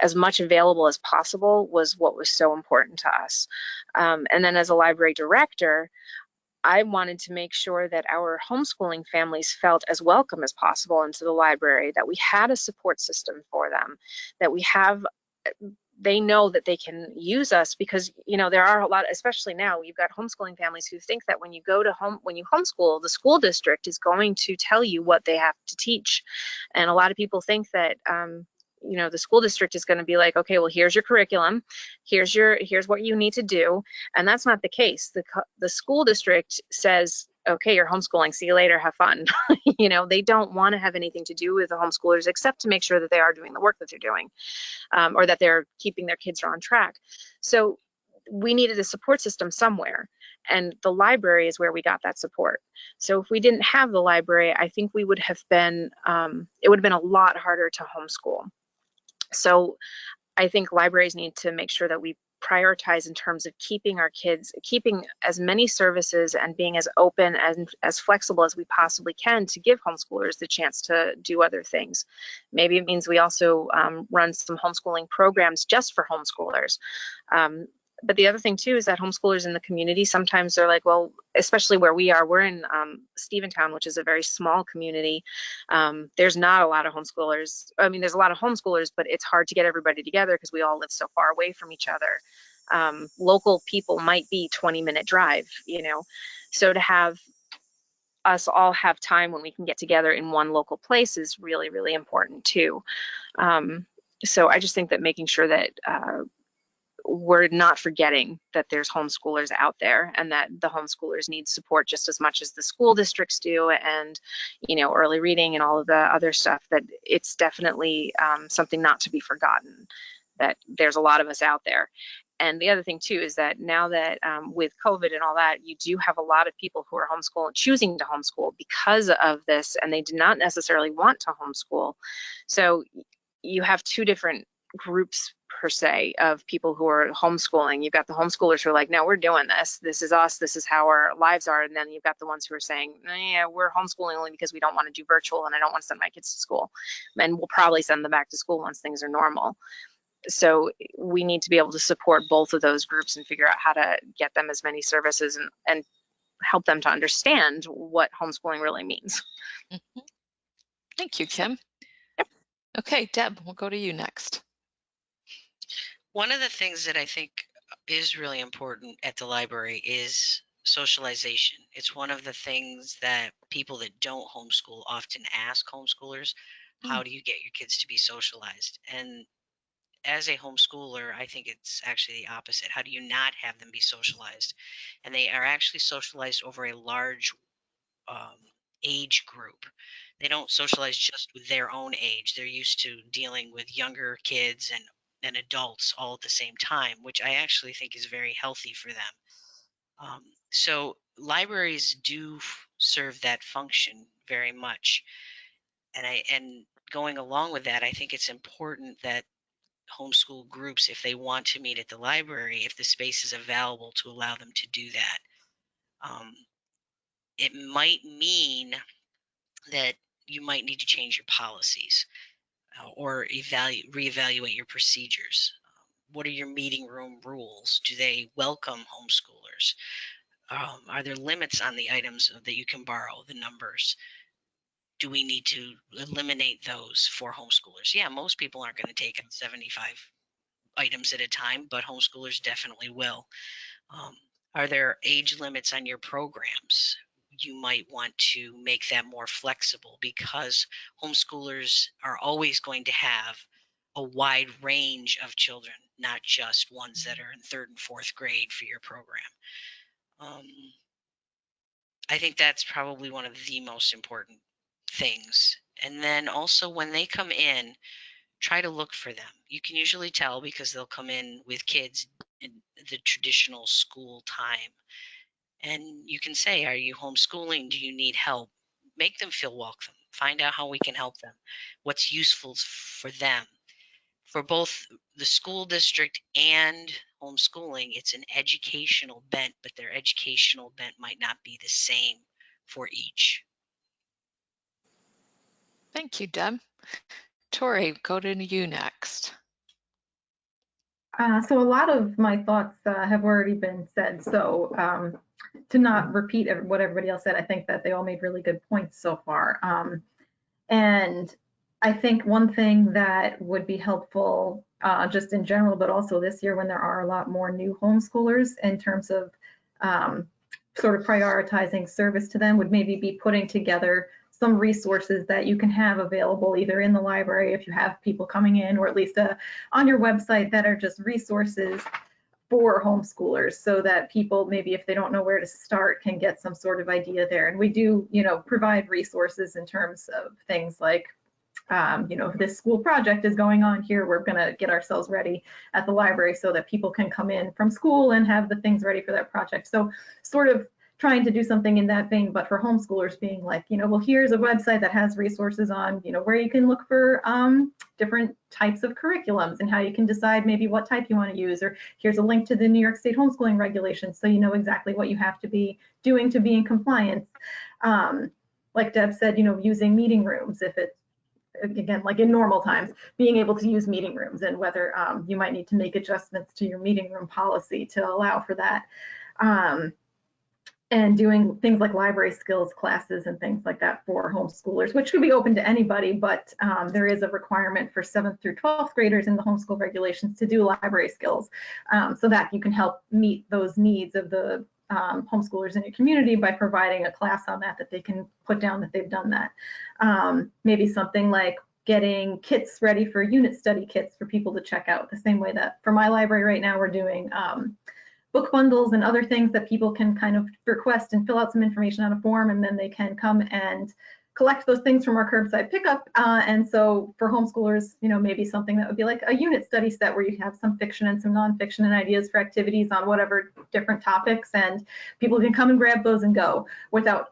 as much available as possible was what was so important to us. And then as a library director, I wanted to make sure that our homeschooling families felt as welcome as possible into the library, that we had a support system for them, that they know that they can use us, because there are a lot, especially now, you've got homeschooling families who think that when you homeschool, the school district is going to tell you what they have to teach. And a lot of people think that the school district is going to be like, okay, well, here's your curriculum, here's what you need to do. And that's not the case. The school district says, okay, you're homeschooling, see you later, have fun. They don't want to have anything to do with the homeschoolers except to make sure that they are doing the work that they're doing, or that they're keeping their kids on track. So we needed a support system somewhere, and the library is where we got that support. So if we didn't have the library, I think it would have been a lot harder to homeschool. So I think libraries need to make sure that we prioritize in terms of keeping as many services and being as open and as flexible as we possibly can to give homeschoolers the chance to do other things. Maybe it means we also run some homeschooling programs just for homeschoolers. But the other thing too is that homeschoolers in the community, sometimes they're like, well, especially where we're in Stephentown, which is a very small community. There's not a lot of homeschoolers. I mean, there's a lot of homeschoolers, but it's hard to get everybody together because we all live so far away from each other. Local people might be 20-minute drive, so to have us all have time when we can get together in one local place is really, really important too. So I just think that making sure that we're not forgetting that there's homeschoolers out there, and that the homeschoolers need support just as much as the school districts do, and early reading and all of the other stuff, that it's definitely something not to be forgotten, that there's a lot of us out there. And the other thing too is that now that with COVID and all that, you do have a lot of people who are choosing to homeschool because of this, and they do not necessarily want to homeschool. So you have two different groups per se of people who are homeschooling. You've got the homeschoolers who are like, no, we're doing this. This is us. This is how our lives are. And then you've got the ones who are saying, yeah, we're homeschooling only because we don't want to do virtual, and I don't want to send my kids to school. And we'll probably send them back to school once things are normal. So we need to be able to support both of those groups and figure out how to get them as many services and help them to understand what homeschooling really means. Mm-hmm. Thank you, Kim. Yep. Okay, Deb, we'll go to you next. One of the things that I think is really important at the library is socialization. It's one of the things that people that don't homeschool often ask homeschoolers, how do you get your kids to be socialized? And as a homeschooler, I think it's actually the opposite. How do you not have them be socialized? And they are actually socialized over a large age group. They don't socialize just with their own age. They're used to dealing with younger kids and adults all at the same time, which I actually think is very healthy for them. So libraries do serve that function very much. And going along with that, I think it's important that homeschool groups, if they want to meet at the library, if the space is available, to allow them to do that. It might mean that you might need to change your policies or reevaluate your procedures. What are your meeting room rules? Do they welcome homeschoolers? Are there limits on the items that you can borrow, the numbers? Do we need to eliminate those for homeschoolers? Yeah, most people aren't going to take on 75 items at a time, but homeschoolers definitely will. Are there age limits on your programs? You might want to make that more flexible, because homeschoolers are always going to have a wide range of children, not just ones that are in 3rd and 4th grade for your program. I think that's probably one of the most important things. And then also, when they come in, try to look for them. You can usually tell because they'll come in with kids in the traditional school time. And you can say, are you homeschooling? Do you need help? Make them feel welcome. Find out how we can help them. What's useful for them. For both the school district and homeschooling, it's an educational bent, but their educational bent might not be the same for each. Thank you, Deb. Tori, go to you next. So a lot of my thoughts have already been said. So to not repeat what everybody else said, I think that they all made really good points so far. And I think one thing that would be helpful just in general, but also this year when there are a lot more new homeschoolers, in terms of sort of prioritizing service to them, would maybe be putting together some resources that you can have available either in the library if you have people coming in, or at least on your website, that are just resources for homeschoolers, so that people, maybe if they don't know where to start, can get some sort of idea there. And we do, provide resources in terms of things like, if this school project is going on here, we're going to get ourselves ready at the library so that people can come in from school and have the things ready for that project. So sort of trying to do something in that vein, but for homeschoolers being like, well, here's a website that has resources on, where you can look for different types of curriculums and how you can decide maybe what type you want to use, or here's a link to the New York State homeschooling regulations, so you know exactly what you have to be doing to be in compliance. Like Deb said, using meeting rooms, if it's, again, like in normal times, being able to use meeting rooms, and whether you might need to make adjustments to your meeting room policy to allow for that. And doing things like library skills classes and things like that for homeschoolers, which could be open to anybody, but there is a requirement for 7th through 12th graders in the homeschool regulations to do library skills, so that you can help meet those needs of the homeschoolers in your community by providing a class on that they can put down that they've done that. Maybe something like getting kits ready for unit study kits for people to check out, the same way that for my library right now we're doing book bundles and other things that people can kind of request and fill out some information on a form, and then they can come and collect those things from our curbside pickup. And so for homeschoolers, maybe something that would be like a unit study set where you have some fiction and some nonfiction and ideas for activities on whatever different topics, and people can come and grab those and go without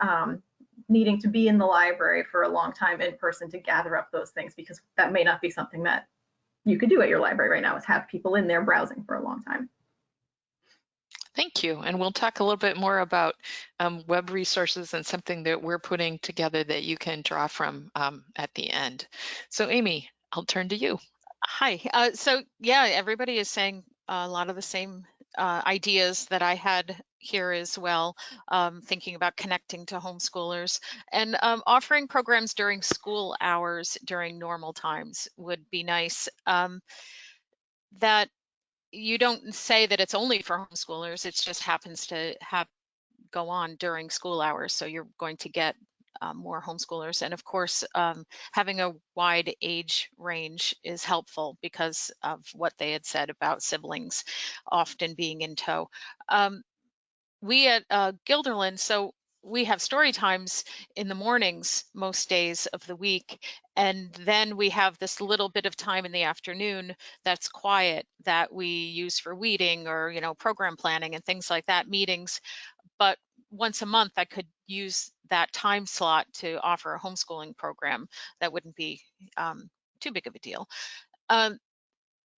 needing to be in the library for a long time in person to gather up those things, because that may not be something that you could do at your library right now, is have people in there browsing for a long time. Thank you. And we'll talk a little bit more about web resources and something that we're putting together that you can draw from at the end. So Amy, I'll turn to you. Hi. So yeah, everybody is saying a lot of the same ideas that I had here as well, thinking about connecting to homeschoolers and offering programs during school hours during normal times would be nice. That you don't say that it's only for homeschoolers, it just happens to go on during school hours. So you're going to get more homeschoolers. And of course, having a wide age range is helpful because of what they had said about siblings often being in tow. We at Guilderland, so we have story times in the mornings most days of the week, and then we have this little bit of time in the afternoon that's quiet that we use for weeding or program planning and things like that, meetings. But once a month I could use that time slot to offer a homeschooling program. That wouldn't be too big of a deal.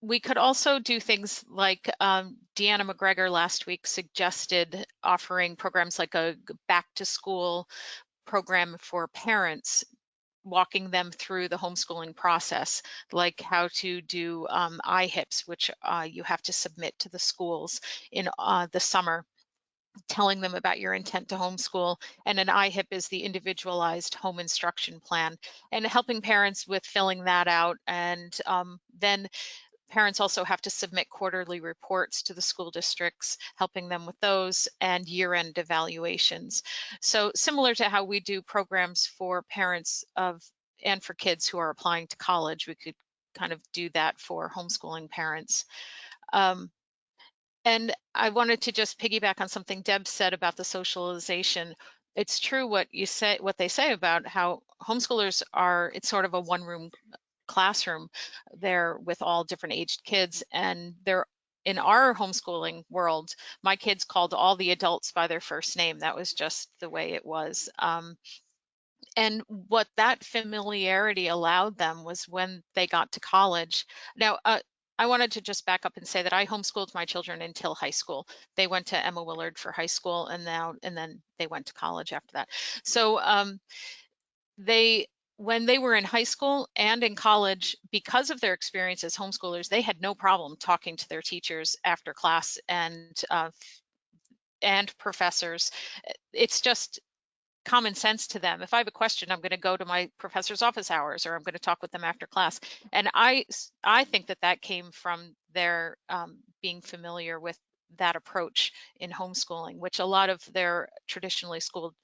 We could also do things like Deanna McGregor last week suggested offering programs like a back to school program for parents, walking them through the homeschooling process, like how to do IHIPs, which you have to submit to the schools in the summer, telling them about your intent to homeschool. And an IHIP is the individualized home instruction plan, and helping parents with filling that out. And then parents also have to submit quarterly reports to the school districts, helping them with those, and year-end evaluations. So similar to how we do programs for parents and for kids who are applying to college, we could kind of do that for homeschooling parents. And I wanted to just piggyback on something Deb said about the socialization. It's true what they say about how homeschoolers are, it's sort of a one-room classroom there with all different aged kids, and they're in our homeschooling world, my kids called all the adults by their first name. That was just the way it was. And what that familiarity allowed them was when they got to college. Now, I wanted to just back up and say that I homeschooled my children until high school. They went to Emma Willard for high school, and then they went to college after that. So when they were in high school and in college, because of their experience as homeschoolers, they had no problem talking to their teachers after class and professors. It's just common sense to them. If I have a question, I'm going to go to my professor's office hours, or I'm going to talk with them after class. And I think that came from their being familiar with that approach in homeschooling, which a lot of their traditionally schooled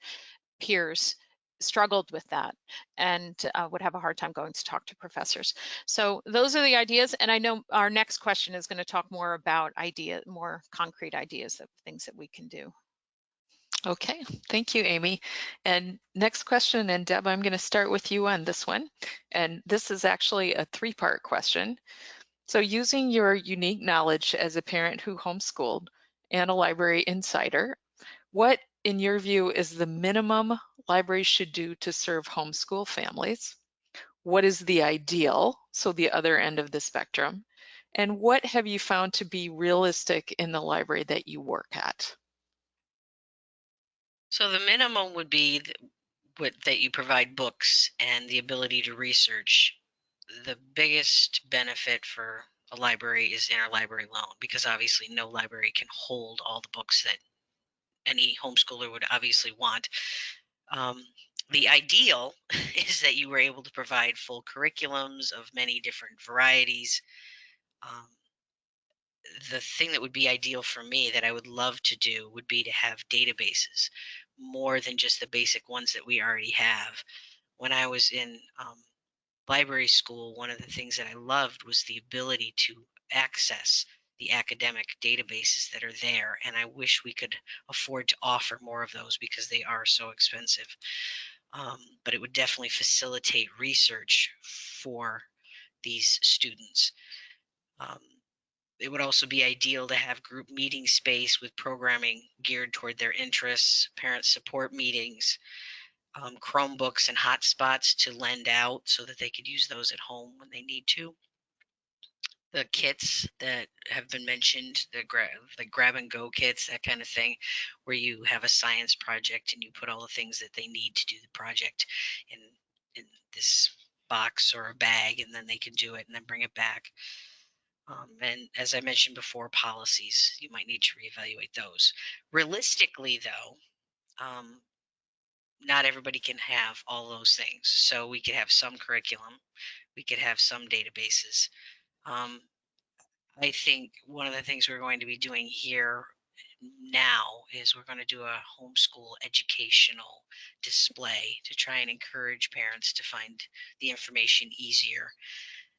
peers struggled with that and would have a hard time going to talk to professors. So those are the ideas. And I know our next question is going to talk more about more concrete ideas of things that we can do. Okay, thank you, Amy. And next question, and Deb, I'm going to start with you on this one. And this is actually a three-part question. So using your unique knowledge as a parent who homeschooled and a library insider, what, in your view, is the minimum libraries should do to serve homeschool families? What is the ideal, so the other end of the spectrum? And what have you found to be realistic in the library that you work at? So the minimum would be that you provide books and the ability to research. The biggest benefit for a library is interlibrary loan, because obviously no library can hold all the books that any homeschooler would obviously want. The ideal is that you were able to provide full curriculums of many different varieties. The thing that would be ideal for me that I would love to do would be to have databases more than just the basic ones that we already have. When I was in library school, one of the things that I loved was the ability to access the academic databases that are there, and I wish we could afford to offer more of those because they are so expensive. But it would definitely facilitate research for these students. It would also be ideal to have group meeting space with programming geared toward their interests, parent support meetings, Chromebooks and hotspots to lend out so that they could use those at home when they need to. The kits that have been mentioned, the grab and go kits, that kind of thing, where you have a science project and you put all the things that they need to do the project in this box or a bag, and then they can do it and then bring it back. And as I mentioned before, policies, you might need to reevaluate those. Realistically, though, not everybody can have all those things. So we could have some curriculum, we could have some databases. I think one of the things we're going to be doing here now is we're going to do a homeschool educational display to try and encourage parents to find the information easier.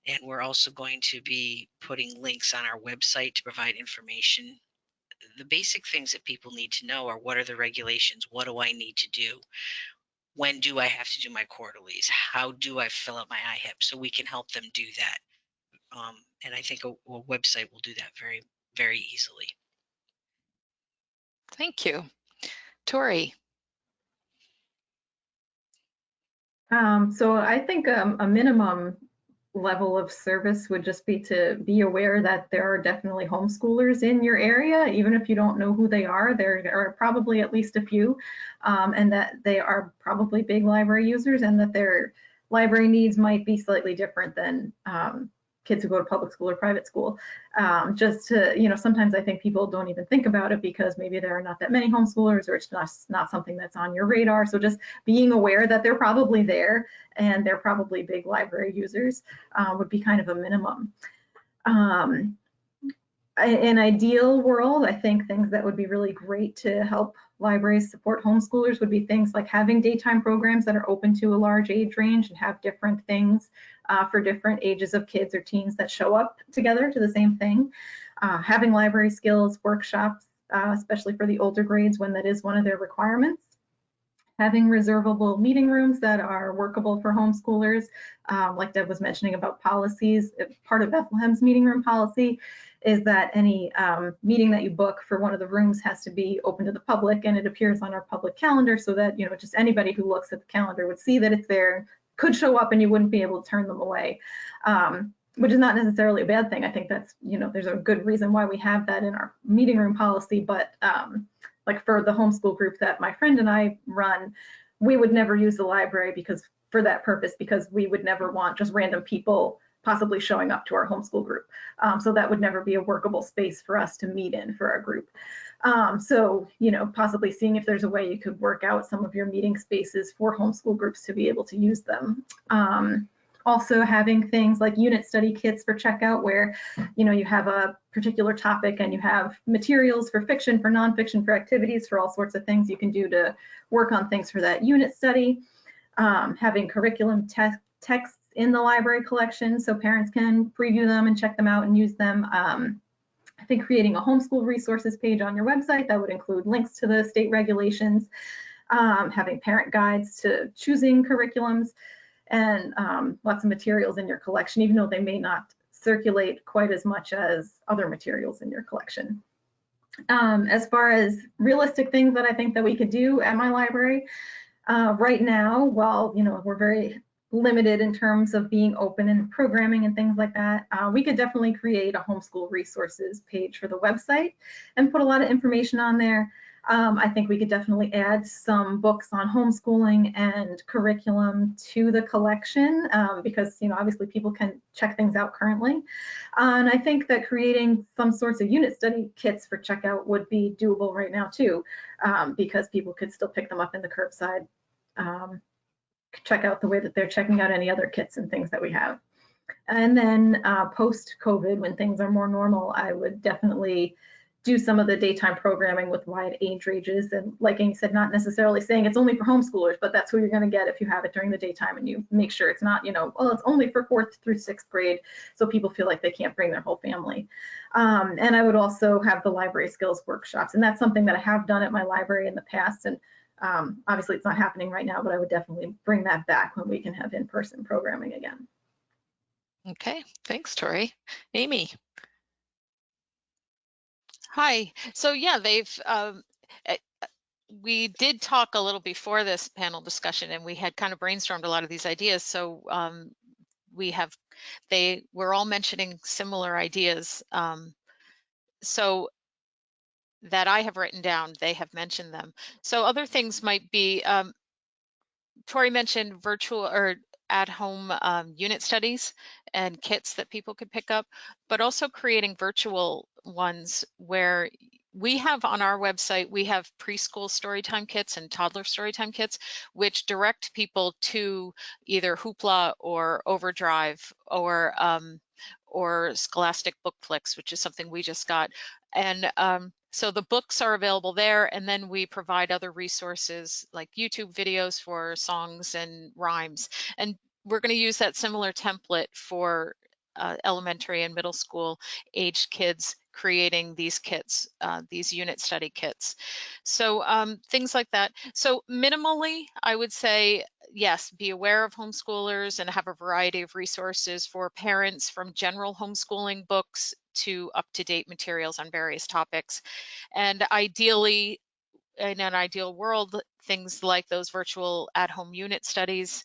And we're also going to be putting links on our website to provide information. The basic things that people need to know are, what are the regulations? What do I need to do? When do I have to do my quarterlies? How do I fill out my IHIP? So we can help them do that. And I think a website will do that very, very easily. Thank you. Tori. So I think a minimum level of service would just be to be aware that there are definitely homeschoolers in your area, even if you don't know who they are. There are probably at least a few, and that they are probably big library users, and that their library needs might be slightly different than kids who go to public school or private school. Just to, sometimes I think people don't even think about it because maybe there are not that many homeschoolers, or it's just not something that's on your radar. So just being aware that they're probably there and they're probably big library users would be kind of a minimum. In an ideal world, I think things that would be really great to help libraries support homeschoolers would be things like having daytime programs that are open to a large age range and have different things for different ages of kids or teens that show up together to the same thing. Having library skills workshops, especially for the older grades when that is one of their requirements. Having reservable meeting rooms that are workable for homeschoolers, like Deb was mentioning about policies. Part of Bethlehem's meeting room policy is that any meeting that you book for one of the rooms has to be open to the public, and it appears on our public calendar so that just anybody who looks at the calendar would see that it's there, could show up, and you wouldn't be able to turn them away, which is not necessarily a bad thing. I think that's, there's a good reason why we have that in our meeting room policy, but like for the homeschool group that my friend and I run, we would never use the library for that purpose, because we would never want just random people possibly showing up to our homeschool group. So that would never be a workable space for us to meet in for our group. So, possibly seeing if there's a way you could work out some of your meeting spaces for homeschool groups to be able to use them. Also having things like unit study kits for checkout, where you have a particular topic and you have materials for fiction, for nonfiction, for activities, for all sorts of things you can do to work on things for that unit study. Having curriculum texts in the library collection so parents can preview them and check them out and use them. I think creating a homeschool resources page on your website that would include links to the state regulations, having parent guides to choosing curriculums, and lots of materials in your collection, even though they may not circulate quite as much as other materials in your collection. As far as realistic things that I think that we could do at my library, right now, while we're very limited in terms of being open and programming and things like that, we could definitely create a homeschool resources page for the website and put a lot of information on there. I think we could definitely add some books on homeschooling and curriculum to the collection, because obviously people can check things out currently. And I think that creating some sorts of unit study kits for checkout would be doable right now too, because people could still pick them up in the curbside, check out the way that they're checking out any other kits and things that we have. And then post-COVID, when things are more normal, I would definitely do some of the daytime programming with wide age ranges. And like Amy said, not necessarily saying it's only for homeschoolers, but that's who you're going to get if you have it during the daytime, and you make sure it's not, well, it's only for 4th through 6th grade, so people feel like they can't bring their whole family. And I would also have the library skills workshops, and that's something that I have done at my library in the past. And obviously it's not happening right now, but I would definitely bring that back when we can have in-person programming again. Okay, thanks, Tori. Amy. Hi. So yeah, we did talk a little before this panel discussion, and we had kind of brainstormed a lot of these ideas. So they were all mentioning similar ideas. So that I have written down, they have mentioned them. So other things might be, Tori mentioned virtual or at-home unit studies and kits that people could pick up, but also creating virtual ones where we have on our website, we have preschool storytime kits and toddler storytime kits, which direct people to either Hoopla or Overdrive or Scholastic Bookflix, which is something we just got. And so the books are available there, and then we provide other resources like YouTube videos for songs and rhymes. And we're going to use that similar template for elementary and middle school aged kids creating these kits, these unit study kits. So things like that. So minimally, I would say, yes, be aware of homeschoolers and have a variety of resources for parents, from general homeschooling books to up-to-date materials on various topics. And ideally, in an ideal world, things like those virtual at-home unit studies,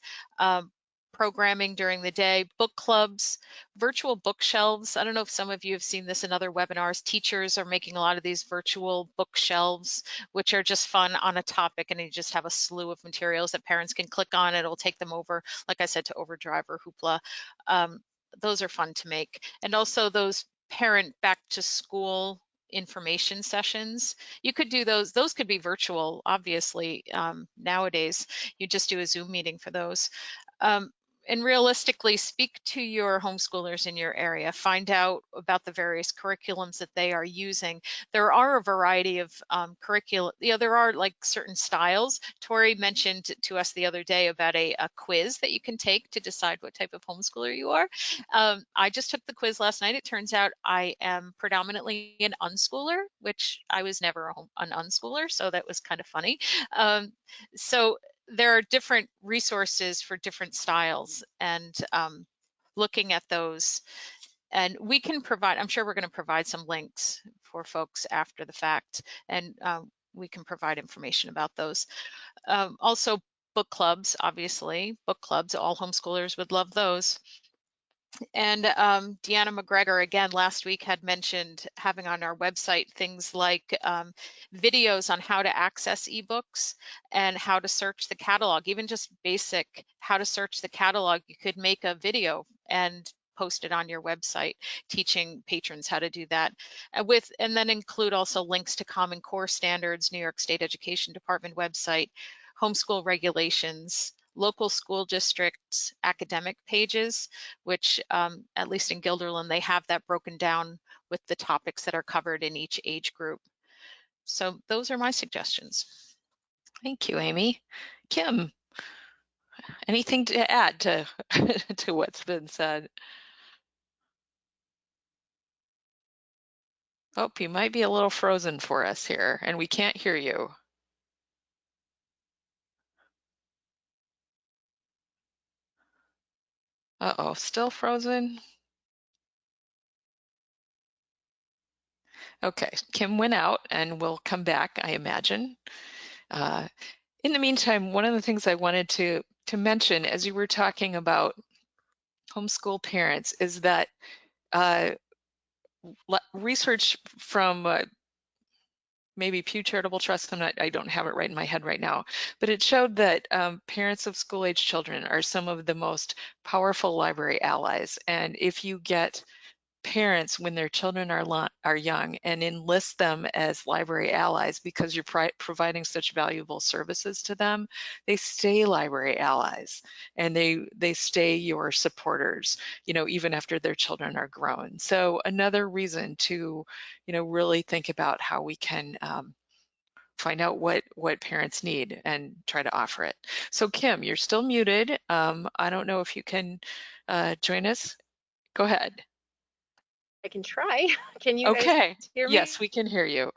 programming during the day, book clubs, virtual bookshelves. I don't know if some of you have seen this in other webinars. Teachers are making a lot of these virtual bookshelves, which are just fun on a topic, and you just have a slew of materials that parents can click on. It'll take them over, like I said, to Overdrive or Hoopla. Those are fun to make. And also those parent back to school information sessions. You could do those. Those could be virtual, obviously. Nowadays, you just do a Zoom meeting for those. And realistically, speak to your homeschoolers in your area. Find out about the various curriculums that they are using. There are a variety of curricula. There are like certain styles. Tori mentioned to us the other day about a quiz that you can take to decide what type of homeschooler you are. I just took the quiz last night. It turns out I am predominantly an unschooler, which I was never an unschooler, so that was kind of funny. So there are different resources for different styles, and looking at those, and we can provide, I'm sure we're going to provide some links for folks after the fact, and we can provide information about those. Also book clubs, obviously, book clubs, all homeschoolers would love those. And Deanna McGregor, again, last week had mentioned having on our website things like videos on how to access ebooks and how to search the catalog, even just basic how to search the catalog. You could make a video and post it on your website, teaching patrons how to do that. And then include also links to Common Core standards, New York State Education Department website, homeschool regulations, local school districts, academic pages, which at least in Guilderland, they have that broken down with the topics that are covered in each age group. So those are my suggestions. Thank you, Amy. Kim, anything to add to, to what's been said? Oh, you might be a little frozen for us here, and we can't hear you. Uh-oh, still frozen? Okay, Kim went out and will come back, I imagine. In the meantime, one of the things I wanted to mention as you were talking about homeschool parents is that research from maybe Pew Charitable Trust, I don't have it right in my head right now, but it showed that parents of school-age children are some of the most powerful library allies. And if you get parents when their children are young and enlist them as library allies because you're providing such valuable services to them, they stay library allies and they stay your supporters, even after their children are grown. So another reason to, really think about how we can find out what parents need and try to offer it. So Kim, you're still muted. I don't know if you can join us. Go ahead. I can try. Can you guys hear me? Yes, we can hear you.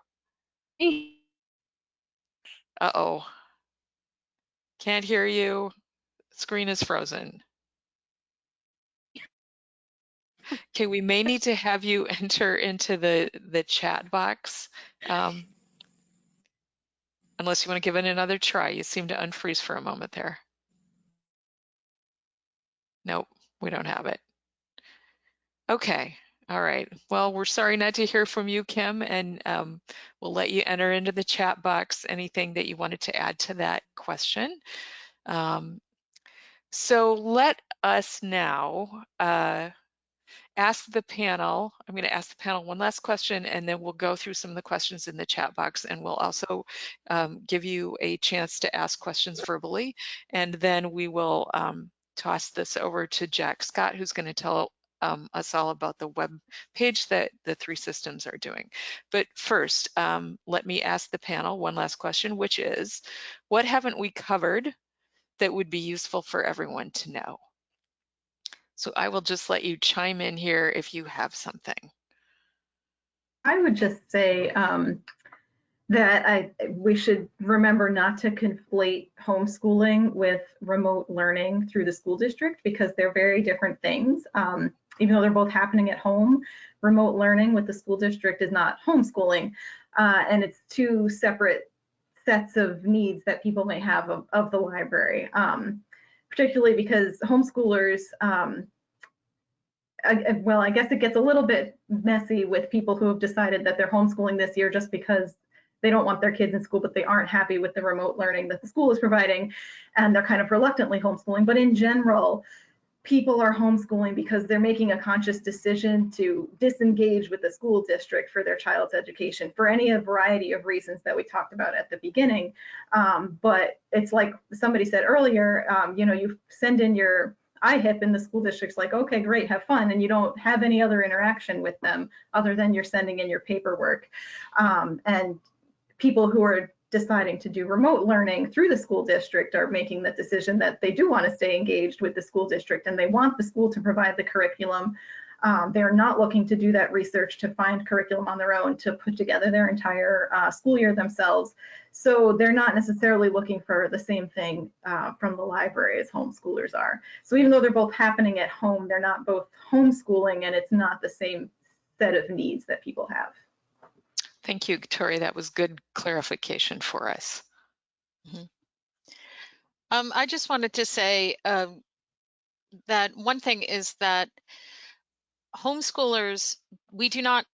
Uh-oh. Can't hear you. Screen is frozen. Okay, we may need to have you enter into the chat box. Unless you want to give it another try. You seem to unfreeze for a moment there. Nope, we don't have it. Okay. All right. Well, we're sorry not to hear from you, Kim, and we'll let you enter into the chat box anything that you wanted to add to that question. So let us now ask the panel. I'm going to ask the panel one last question, and then we'll go through some of the questions in the chat box, and we'll also give you a chance to ask questions verbally, and then we will toss this over to Jack Scott, who's going to tell us all about the web page that the three systems are doing. But first, let me ask the panel one last question, which is, what haven't we covered that would be useful for everyone to know? So I will just let you chime in here if you have something. I would just say that we should remember not to conflate homeschooling with remote learning through the school district, because they're very different things. Even though they're both happening at home, remote learning with the school district is not homeschooling, and it's two separate sets of needs that people may have of the library, particularly because homeschoolers, well, I guess it gets a little bit messy with people who have decided that they're homeschooling this year just because they don't want their kids in school, but they aren't happy with the remote learning that the school is providing, and they're kind of reluctantly homeschooling. But in general, people are homeschooling because they're making a conscious decision to disengage with the school district for their child's education for any variety of reasons that we talked about at the beginning. But it's like somebody said earlier, you know, you send in your IHIP and the school district's like, okay, great, have fun, and you don't have any other interaction with them other than you're sending in your paperwork. And people who are deciding to do remote learning through the school district are making the decision that they do want to stay engaged with the school district and they want the school to provide the curriculum. They're not looking to do that research to find curriculum on their own to put together their entire school year themselves. So they're not necessarily looking for the same thing from the library as homeschoolers are. So even though they're both happening at home, they're not both homeschooling, and it's not the same set of needs that people have. Thank you, Tori. That was good clarification for us. Mm-hmm. I just wanted to say that one thing is that homeschoolers, they do not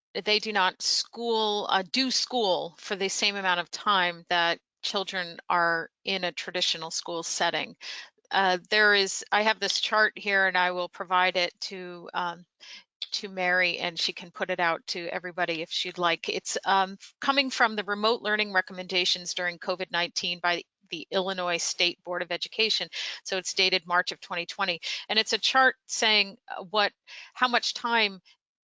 do school for the same amount of time that children are in a traditional school setting. I have this chart here, and I will provide it to Mary, and she can put it out to everybody if she'd like. It's coming from the remote learning recommendations during COVID-19 by the Illinois State Board of Education. So it's dated March of 2020. And it's a chart saying how much time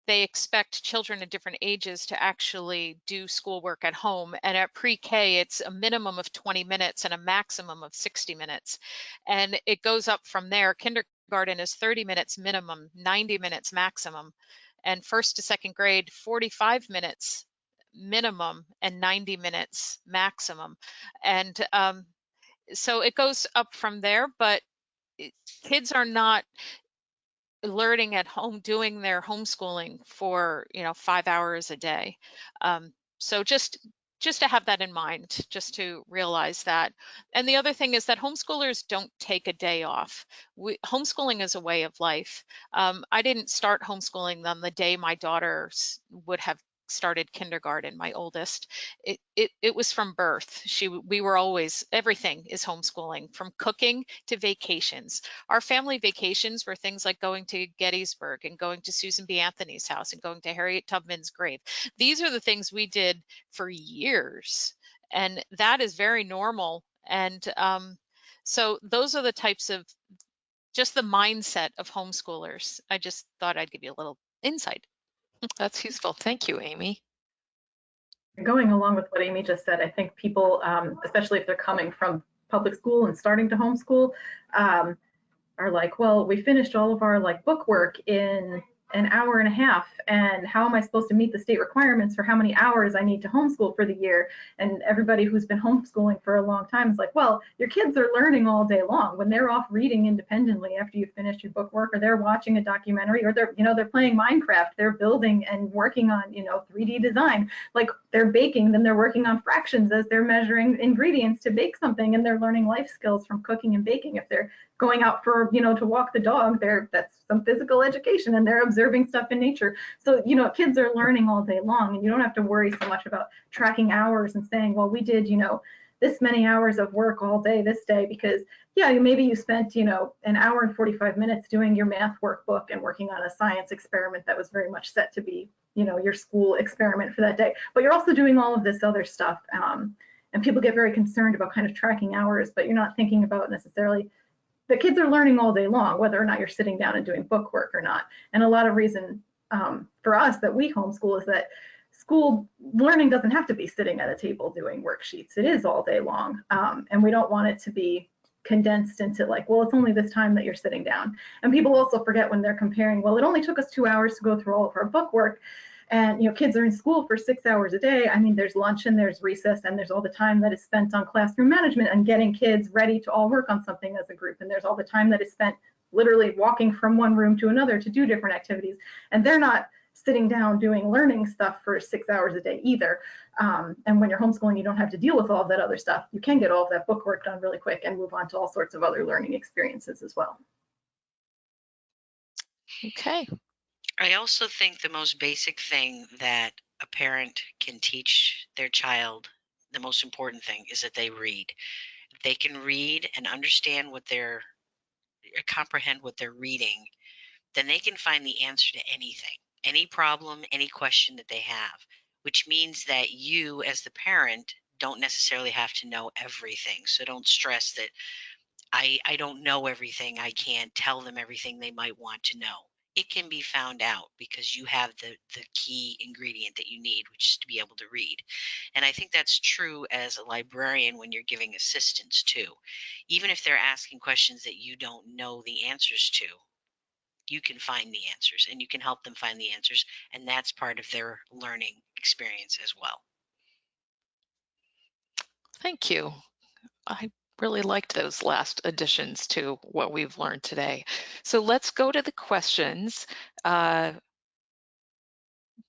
they expect children at different ages to actually do schoolwork at home. And at pre-K, it's a minimum of 20 minutes and a maximum of 60 minutes. And it goes up from there. Kindergarten is 30 minutes minimum, 90 minutes maximum. And first to second grade, 45 minutes minimum and 90 minutes maximum. And so it goes up from there, but kids are not learning at home, doing their homeschooling for 5 hours a day. So just to have that in mind, just to realize that. And the other thing is that homeschoolers don't take a day off. Homeschooling is a way of life. I didn't start homeschooling on the day my daughters would have started kindergarten, my oldest. It was from birth. We were always, everything is homeschooling, from cooking to vacations. Our family vacations were things like going to Gettysburg and going to Susan B. Anthony's house and going to Harriet Tubman's grave. These are the things we did for years, and that is very normal. And so those are the types of, just the mindset of homeschoolers. I just thought I'd give you a little insight. That's useful. Thank you, Amy. Going along with what Amy just said, I think people, especially if they're coming from public school and starting to homeschool, are like, well, we finished all of our book work in an hour and a half, and how am I supposed to meet the state requirements for how many hours I need to homeschool for the year? And everybody who's been homeschooling for a long time is like, well, your kids are learning all day long. When they're off reading independently after you finish your book work, or they're watching a documentary, or they're playing Minecraft, they're building and working on 3D design, like they're baking, then they're working on fractions as they're measuring ingredients to bake something, and they're learning life skills from cooking and baking. If they're going out for to walk the dog, that's some physical education, and they're observing stuff in nature. So kids are learning all day long, and you don't have to worry so much about tracking hours and saying, well, we did this many hours of work all day this day, because yeah, maybe you spent, you know, an hour and 45 minutes doing your math workbook and working on a science experiment that was very much set to be, you know, your school experiment for that day, but you're also doing all of this other stuff. And people get very concerned about kind of tracking hours, but you're not thinking about necessarily the kids are learning all day long, whether or not you're sitting down and doing book work or not. And a lot of reason for us that we homeschool is that school learning doesn't have to be sitting at a table doing worksheets. It is all day long. And we don't want it to be condensed into like, well, it's only this time that you're sitting down. And people also forget when they're comparing, well, it only took us 2 hours to go through all of our book work. And, you know, kids are in school for 6 hours a day. I mean, there's lunch and there's recess and there's all the time that is spent on classroom management and getting kids ready to all work on something as a group. And there's all the time that is spent literally walking from one room to another to do different activities. And they're not sitting down doing learning stuff for 6 hours a day either. And when you're homeschooling, you don't have to deal with all of that other stuff. You can get all of that book work done really quick and move on to all sorts of other learning experiences as well. Okay. I also think the most basic thing that a parent can teach their child, the most important thing, is that they read. If they can read and understand what they're, comprehend what they're reading, then they can find the answer to anything, any problem, any question that they have, which means that you as the parent don't necessarily have to know everything. So don't stress that I don't know everything. I can't tell them everything they might want to know. It can be found out because you have the key ingredient that you need, which is to be able to read. And I think that's true as a librarian when you're giving assistance too. Even if they're asking questions that you don't know the answers to, you can find the answers and you can help them find the answers. And that's part of their learning experience as well. Thank you. I really liked those last additions to what we've learned today. So let's go to the questions.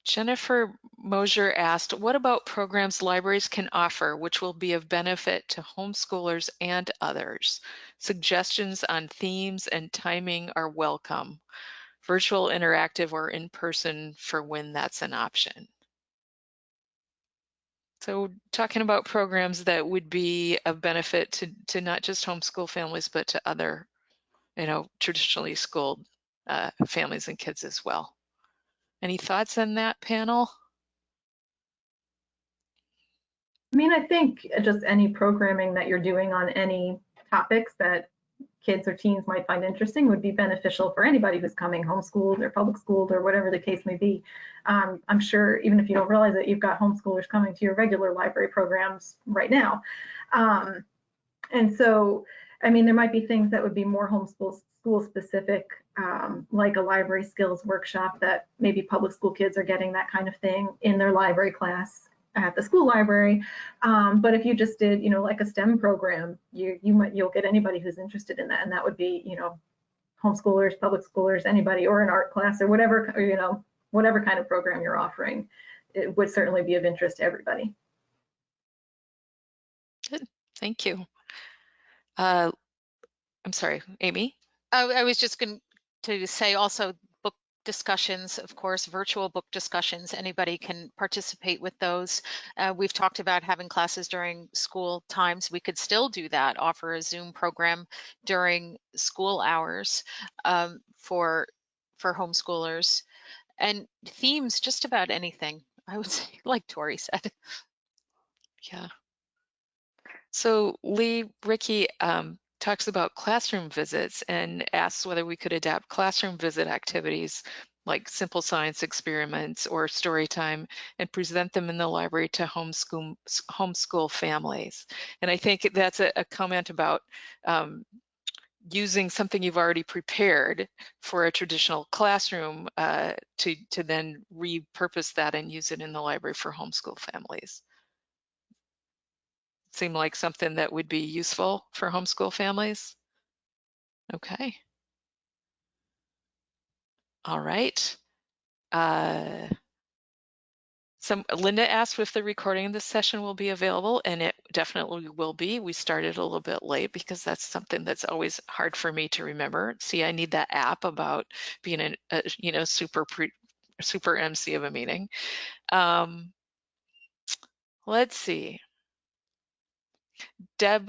Jennifer Mosier asked, what about programs libraries can offer which will be of benefit to homeschoolers and others? Suggestions on themes and timing are welcome. Virtual, interactive, or in person for when that's an option. So talking about programs that would be of benefit to not just homeschool families, but to other, you know, traditionally schooled families and kids as well. Any thoughts on that, panel? I mean, I think just any programming that you're doing on any topics that kids or teens might find interesting would be beneficial for anybody who's coming homeschooled or public schooled or whatever the case may be. I'm sure even if you don't realize it, you've got homeschoolers coming to your regular library programs right now. And so, I mean, there might be things that would be more homeschool school specific, like a library skills workshop that maybe public school kids are getting that kind of thing in their library class at the school library. But if you just did, you know, like a STEM program, you'll get anybody who's interested in that, and that would be, you know, homeschoolers, public schoolers, anybody, or an art class or whatever, or, you know, whatever kind of program you're offering. It would certainly be of interest to everybody. Good, thank you. I'm sorry, Amy? I was just going to say also book discussions, of course, virtual book discussions. Anybody can participate with those. We've talked about having classes during school times. We could still do that, offer a Zoom program during school hours for homeschoolers. And themes, just about anything, I would say, like Tori said. Yeah. So Lee Ricky talks about classroom visits and asks whether we could adapt classroom visit activities like simple science experiments or story time and present them in the library to homeschool families. And I think that's a comment about using something you've already prepared for a traditional classroom to then repurpose that and use it in the library for homeschool families. Seem like something that would be useful for homeschool families? Okay. All right. Linda asked if the recording of this session will be available, and it definitely will be. We started a little bit late because that's something that's always hard for me to remember. See, I need that app about being a you know, super MC of a meeting. Let's see. Deb,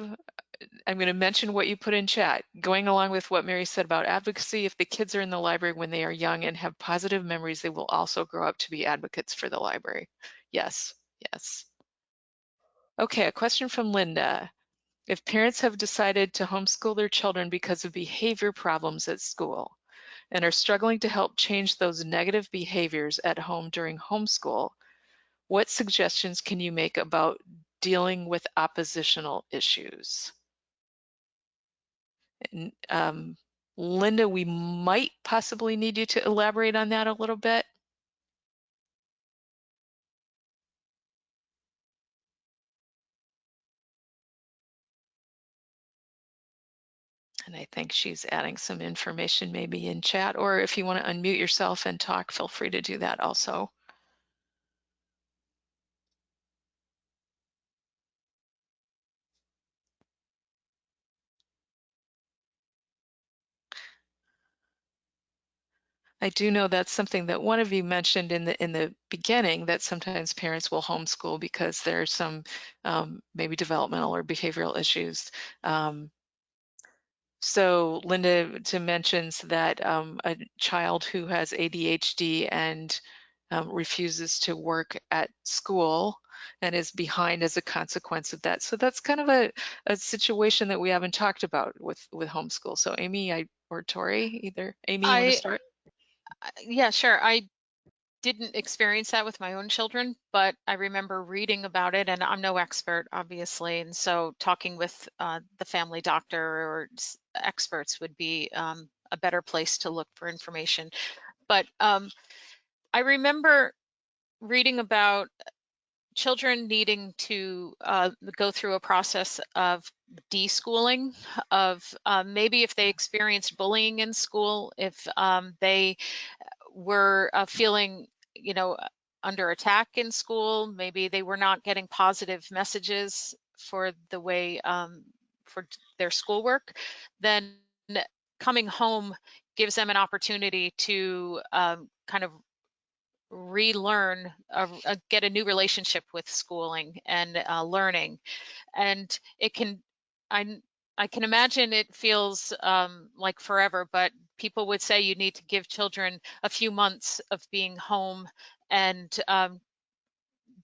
I'm going to mention what you put in chat. Going along with what Mary said about advocacy, if the kids are in the library when they are young and have positive memories, they will also grow up to be advocates for the library. Yes, yes. Okay, a question from Linda. If parents have decided to homeschool their children because of behavior problems at school and are struggling to help change those negative behaviors at home during homeschool, what suggestions can you make about dealing with oppositional issues? And, Linda, we might possibly need you to elaborate on that a little bit. And I think she's adding some information maybe in chat, or if you want to unmute yourself and talk, feel free to do that also. I do know that's something that one of you mentioned in the beginning, that sometimes parents will homeschool because there's some maybe developmental or behavioral issues. So Linda mentions that a child who has ADHD and refuses to work at school and is behind as a consequence of that. So that's kind of a situation that we haven't talked about with homeschool. So Amy or Tori, either. Amy, you want to start? Yeah, sure. I didn't experience that with my own children, but I remember reading about it, and I'm no expert, obviously. And so talking with the family doctor or experts would be a better place to look for information. But I remember reading about children needing to go through a process of deschooling, of maybe if they experienced bullying in school, if they were feeling, under attack in school, maybe they were not getting positive messages for the way for their schoolwork, then coming home gives them an opportunity to kind of relearn, get a new relationship with schooling and learning. And it can, I can imagine it feels like forever, but people would say you need to give children a few months of being home and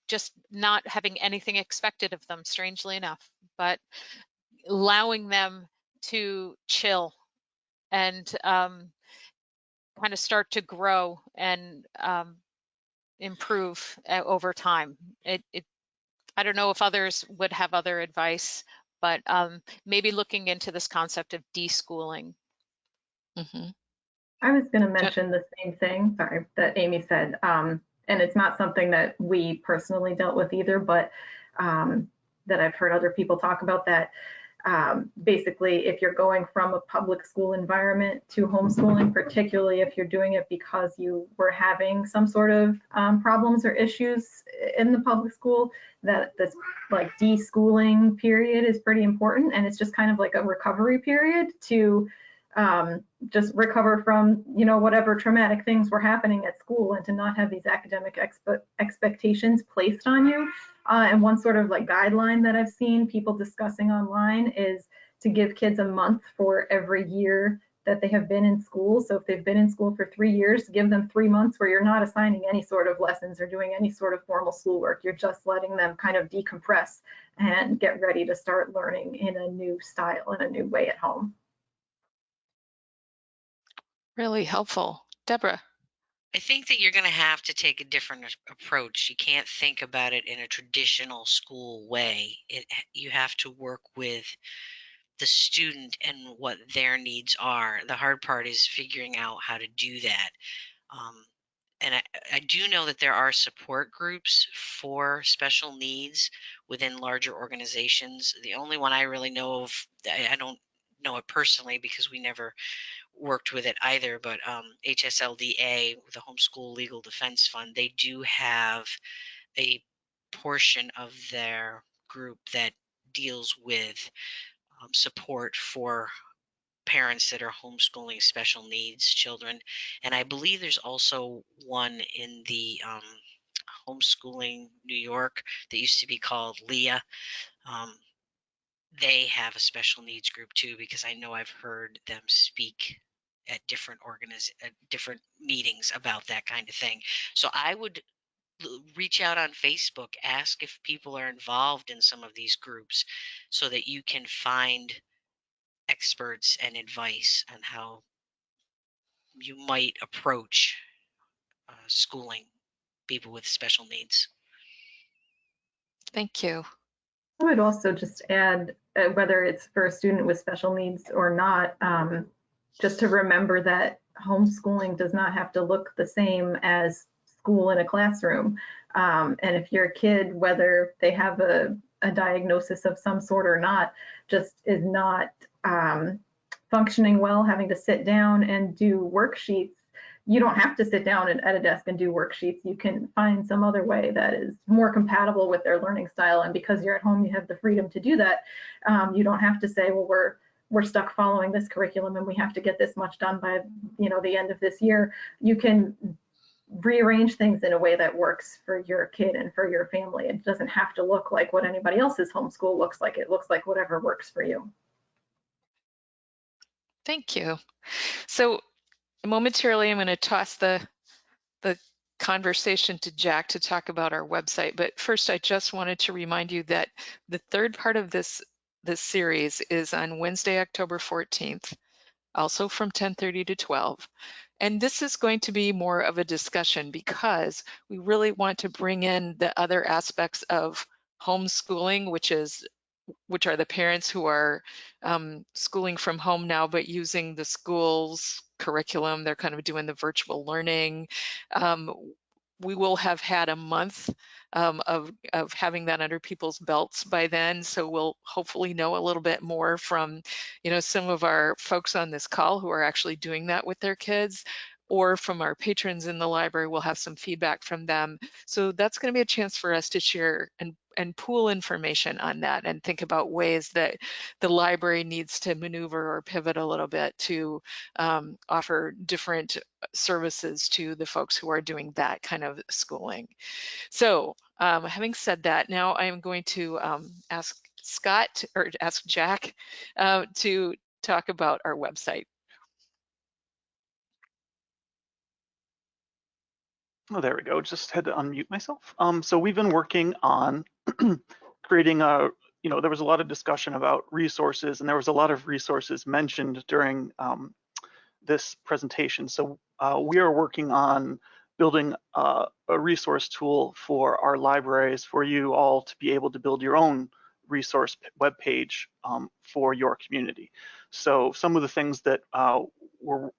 just not having anything expected of them, strangely enough, but allowing them to chill and kind of start to grow and improve over time. I don't know if others would have other advice, but maybe looking into this concept of deschooling. Mm-hmm. I was going to mention the same thing, sorry, that Amy said, and it's not something that we personally dealt with either, but that I've heard other people talk about, that basically if you're going from a public school environment to homeschooling, particularly if you're doing it because you were having some sort of problems or issues in the public school, that this like deschooling period is pretty important, and it's just kind of like a recovery period to just recover from, whatever traumatic things were happening at school, and to not have these academic expectations placed on you. And one sort of like guideline that I've seen people discussing online is to give kids a month for every year that they have been in school. So if they've been in school for 3 years, give them 3 months where you're not assigning any sort of lessons or doing any sort of formal schoolwork. You're just letting them kind of decompress and get ready to start learning in a new style, in a new way at home. Really helpful. Deborah. I think that you're going to have to take a different approach. You can't think about it in a traditional school way. You have to work with the student and what their needs are. The hard part is figuring out how to do that. And I do know that there are support groups for special needs within larger organizations. The only one I really know of, I don't know it personally because we never worked with it either, but HSLDA, the Homeschool Legal Defense Fund, they do have a portion of their group that deals with support for parents that are homeschooling special needs children. And I believe there's also one in the Homeschooling New York that used to be called LEA. they have a special needs group too, because I know I've heard them speak at different meetings about that kind of thing. So I would reach out on Facebook, ask if people are involved in some of these groups so that you can find experts and advice on how you might approach schooling people with special needs. Thank you. I would also just add, whether it's for a student with special needs or not, just to remember that homeschooling does not have to look the same as school in a classroom. And if your kid, whether they have a diagnosis of some sort or not, just is not functioning well, having to sit down and do worksheets, you don't have to sit down at a desk and do worksheets. You can find some other way that is more compatible with their learning style. And because you're at home, you have the freedom to do that. You don't have to say, well, we're stuck following this curriculum and we have to get this much done by, the end of this year. You can rearrange things in a way that works for your kid and for your family. It doesn't have to look like what anybody else's homeschool looks like. It looks like whatever works for you. Thank you. So momentarily, I'm going to toss the conversation to Jack to talk about our website. But first, I just wanted to remind you that the third part of this series is on Wednesday, October 14th, also from 10:30 to 12. And this is going to be more of a discussion because we really want to bring in the other aspects of homeschooling, which are the parents who are schooling from home now, but using the school's curriculum. They're kind of doing the virtual learning. We will have had a month of having that under people's belts by then. So we'll hopefully know a little bit more from, some of our folks on this call who are actually doing that with their kids, or from our patrons in the library. We'll have some feedback from them. So that's going to be a chance for us to share and pool information on that and think about ways that the library needs to maneuver or pivot a little bit to offer different services to the folks who are doing that kind of schooling. So having said that, now I am going to ask Jack to talk about our website. Oh, there we go. Just had to unmute myself. So we've been working on creating a, there was a lot of discussion about resources, and there was a lot of resources mentioned during this presentation. So we are working on building a resource tool for our libraries for you all to be able to build your own resource web page for your community. So some of the things that we're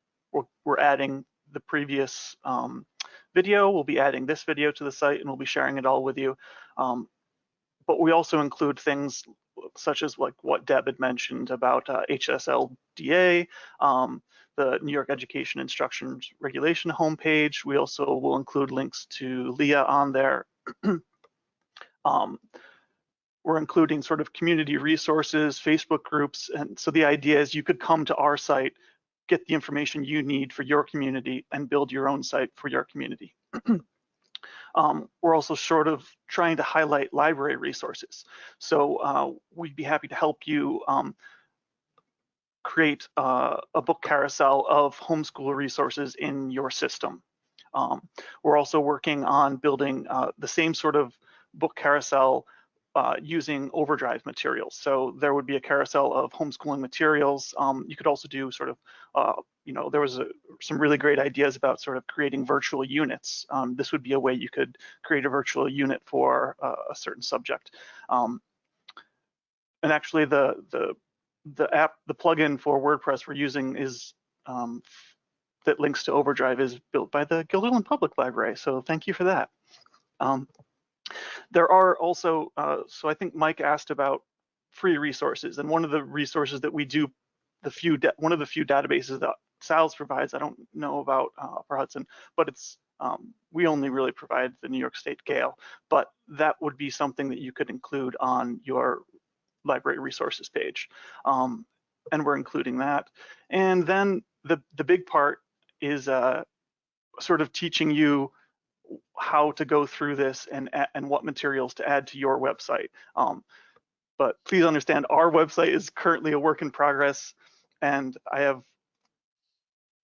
adding the previous video, we'll be adding this video to the site, and we'll be sharing it all with you. But we also include things such as like what Deb had mentioned about HSLDA, the New York Education Instructions Regulation homepage. We also will include links to LEA on there. We're including sort of community resources, Facebook groups, and so the idea is you could come to our site, get the information you need for your community, and build your own site for your community. We're also sort of trying to highlight library resources. So we'd be happy to help you create a book carousel of homeschool resources in your system. We're also working on building the same sort of book carousel using Overdrive materials. So there would be a carousel of homeschooling materials. You could also do sort of, there was some really great ideas about sort of creating virtual units. This would be a way you could create a virtual unit for a certain subject. And actually the plugin for WordPress we're using is that links to Overdrive is built by the Guilderland Public Library. So thank you for that. There are also, so I think Mike asked about free resources, and one of the resources that we do, one of the few databases that SALS provides, I don't know about for Hudson, but it's, we only really provide the New York State Gale, but that would be something that you could include on your library resources page. And we're including that. And then the big part is sort of teaching you how to go through this and what materials to add to your website. but please understand our website is currently a work in progress, and I have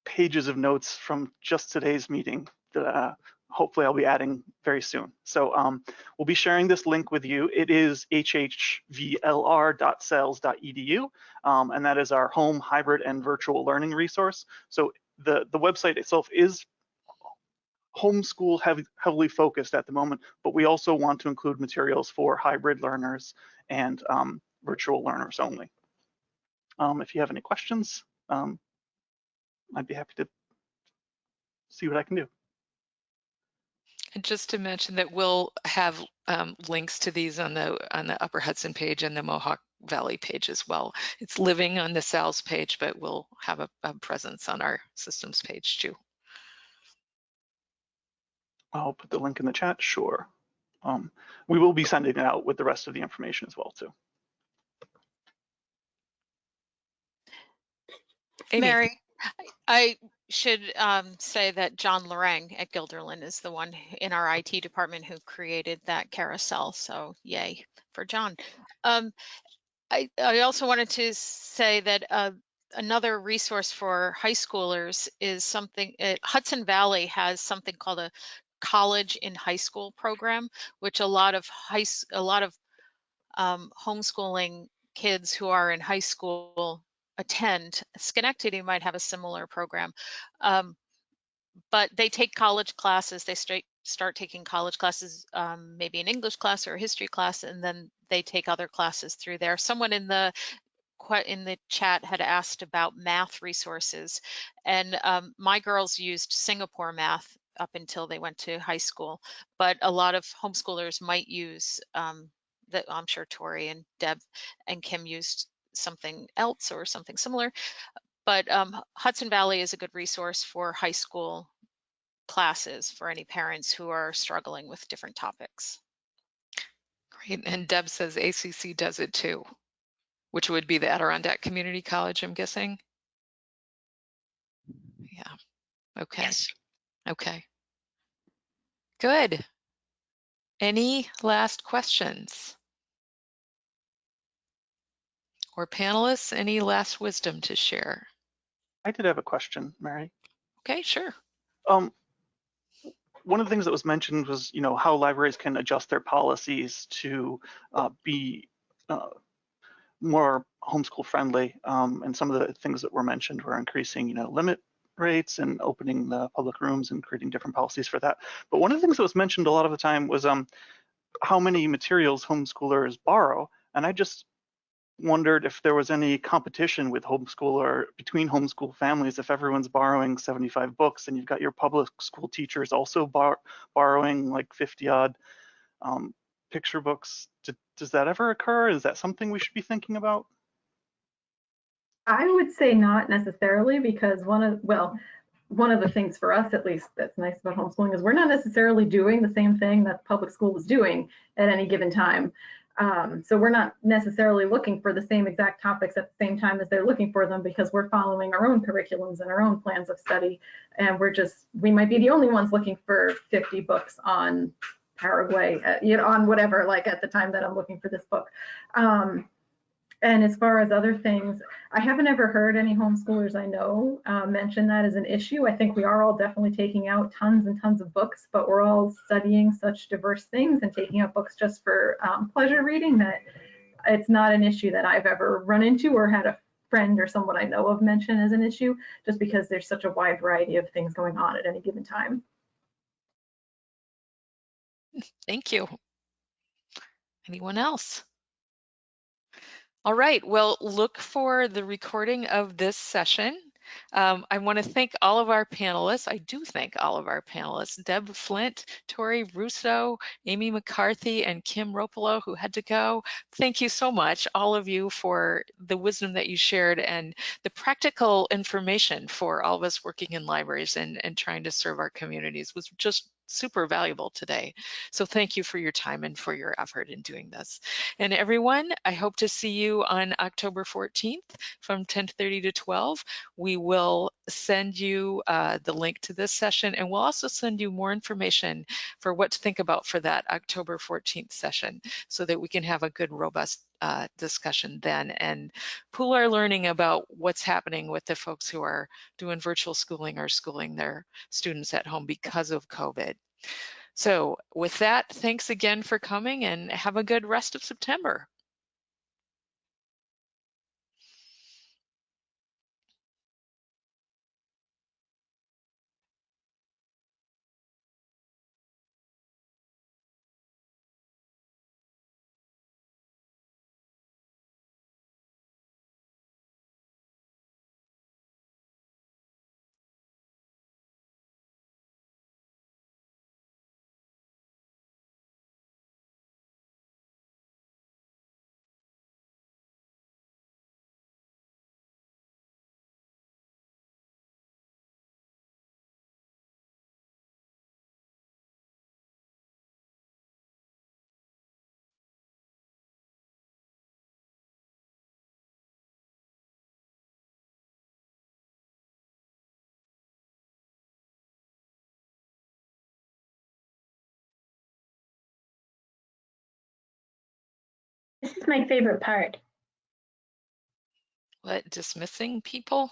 pages of notes from just today's meeting that hopefully I'll be adding very soon. So we'll be sharing this link with you. It is hhvlr.sales.edu, and that is our home, hybrid, and virtual learning resource. So the website itself is homeschool heavily focused at the moment, but we also want to include materials for hybrid learners and virtual learners only. If you have any questions, I'd be happy to see what I can do. And just to mention that we'll have links to these on the Upper Hudson page and the Mohawk Valley page as well. It's living on the SALS page, but we'll have a presence on our systems page too. I'll put the link in the chat, sure. We will be sending it out with the rest of the information as well too. Amy. Mary, I should say that John Lorang at Guilderland is the one in our IT department who created that carousel. So yay for John. I also wanted to say that another resource for high schoolers is something, Hudson Valley has something called a college in high school program, which a lot of homeschooling kids who are in high school attend. Schenectady might have a similar program, but they take college classes. They start taking college classes, maybe an English class or a history class, and then they take other classes through there. Someone in the chat had asked about math resources, and my girls used Singapore math up until they went to high school, but a lot of homeschoolers might use that. I'm sure Tori and Deb and Kim used something else or something similar, but Hudson Valley is a good resource for high school classes for any parents who are struggling with different topics. Great, and Deb says ACC does it too, which would be the Adirondack Community College, I'm guessing. Yeah, okay. Yes. Okay, good. Any last questions? Or panelists, any last wisdom to share? I did have a question, Mary. Okay, sure. One of the things that was mentioned was, how libraries can adjust their policies to be more homeschool friendly. And some of the things that were mentioned were increasing, limit rates and opening the public rooms and creating different policies for that. But one of the things that was mentioned a lot of the time was how many materials homeschoolers borrow. And I just wondered if there was any competition with between homeschool families. If everyone's borrowing 75 books and you've got your public school teachers also borrowing like 50 odd picture books, does that ever occur? Is that something we should be thinking about? I would say not necessarily, because one of the things for us, at least, that's nice about homeschooling is we're not necessarily doing the same thing that public school is doing at any given time. So we're not necessarily looking for the same exact topics at the same time as they're looking for them, because we're following our own curriculums and our own plans of study. And we might be the only ones looking for 50 books on Paraguay, on whatever, like at the time that I'm looking for this book. And as far as other things, I haven't ever heard any homeschoolers I know mention that as an issue. I think we are all definitely taking out tons and tons of books, but we're all studying such diverse things and taking out books just for pleasure reading that it's not an issue that I've ever run into or had a friend or someone I know of mention as an issue, just because there's such a wide variety of things going on at any given time. Thank you. Anyone else? All right, well, look for the recording of this session. I want to thank all of our panelists. I do thank all of our panelists, Deb Flint, Tori Russo, Amy McCarthy, and Kim Ropolo, who had to go. Thank you so much, all of you, for the wisdom that you shared and the practical information for all of us working in libraries and trying to serve our communities. Was just super valuable today. So thank you for your time and for your effort in doing this. And everyone, I hope to see you on October 14th from 10:30 to 12. We will send you the link to this session, and we'll also send you more information for what to think about for that October 14th session so that we can have a good, robust discussion then and pool our learning about what's happening with the folks who are doing virtual schooling or schooling their students at home because of COVID. So with that, thanks again for coming and have a good rest of September. This is my favorite part. What, dismissing people?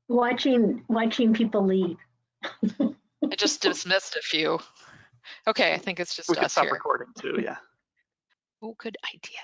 Watching people leave. I just dismissed a few. Okay, I think it's just We could us stop here. recording too, yeah. Oh, good idea.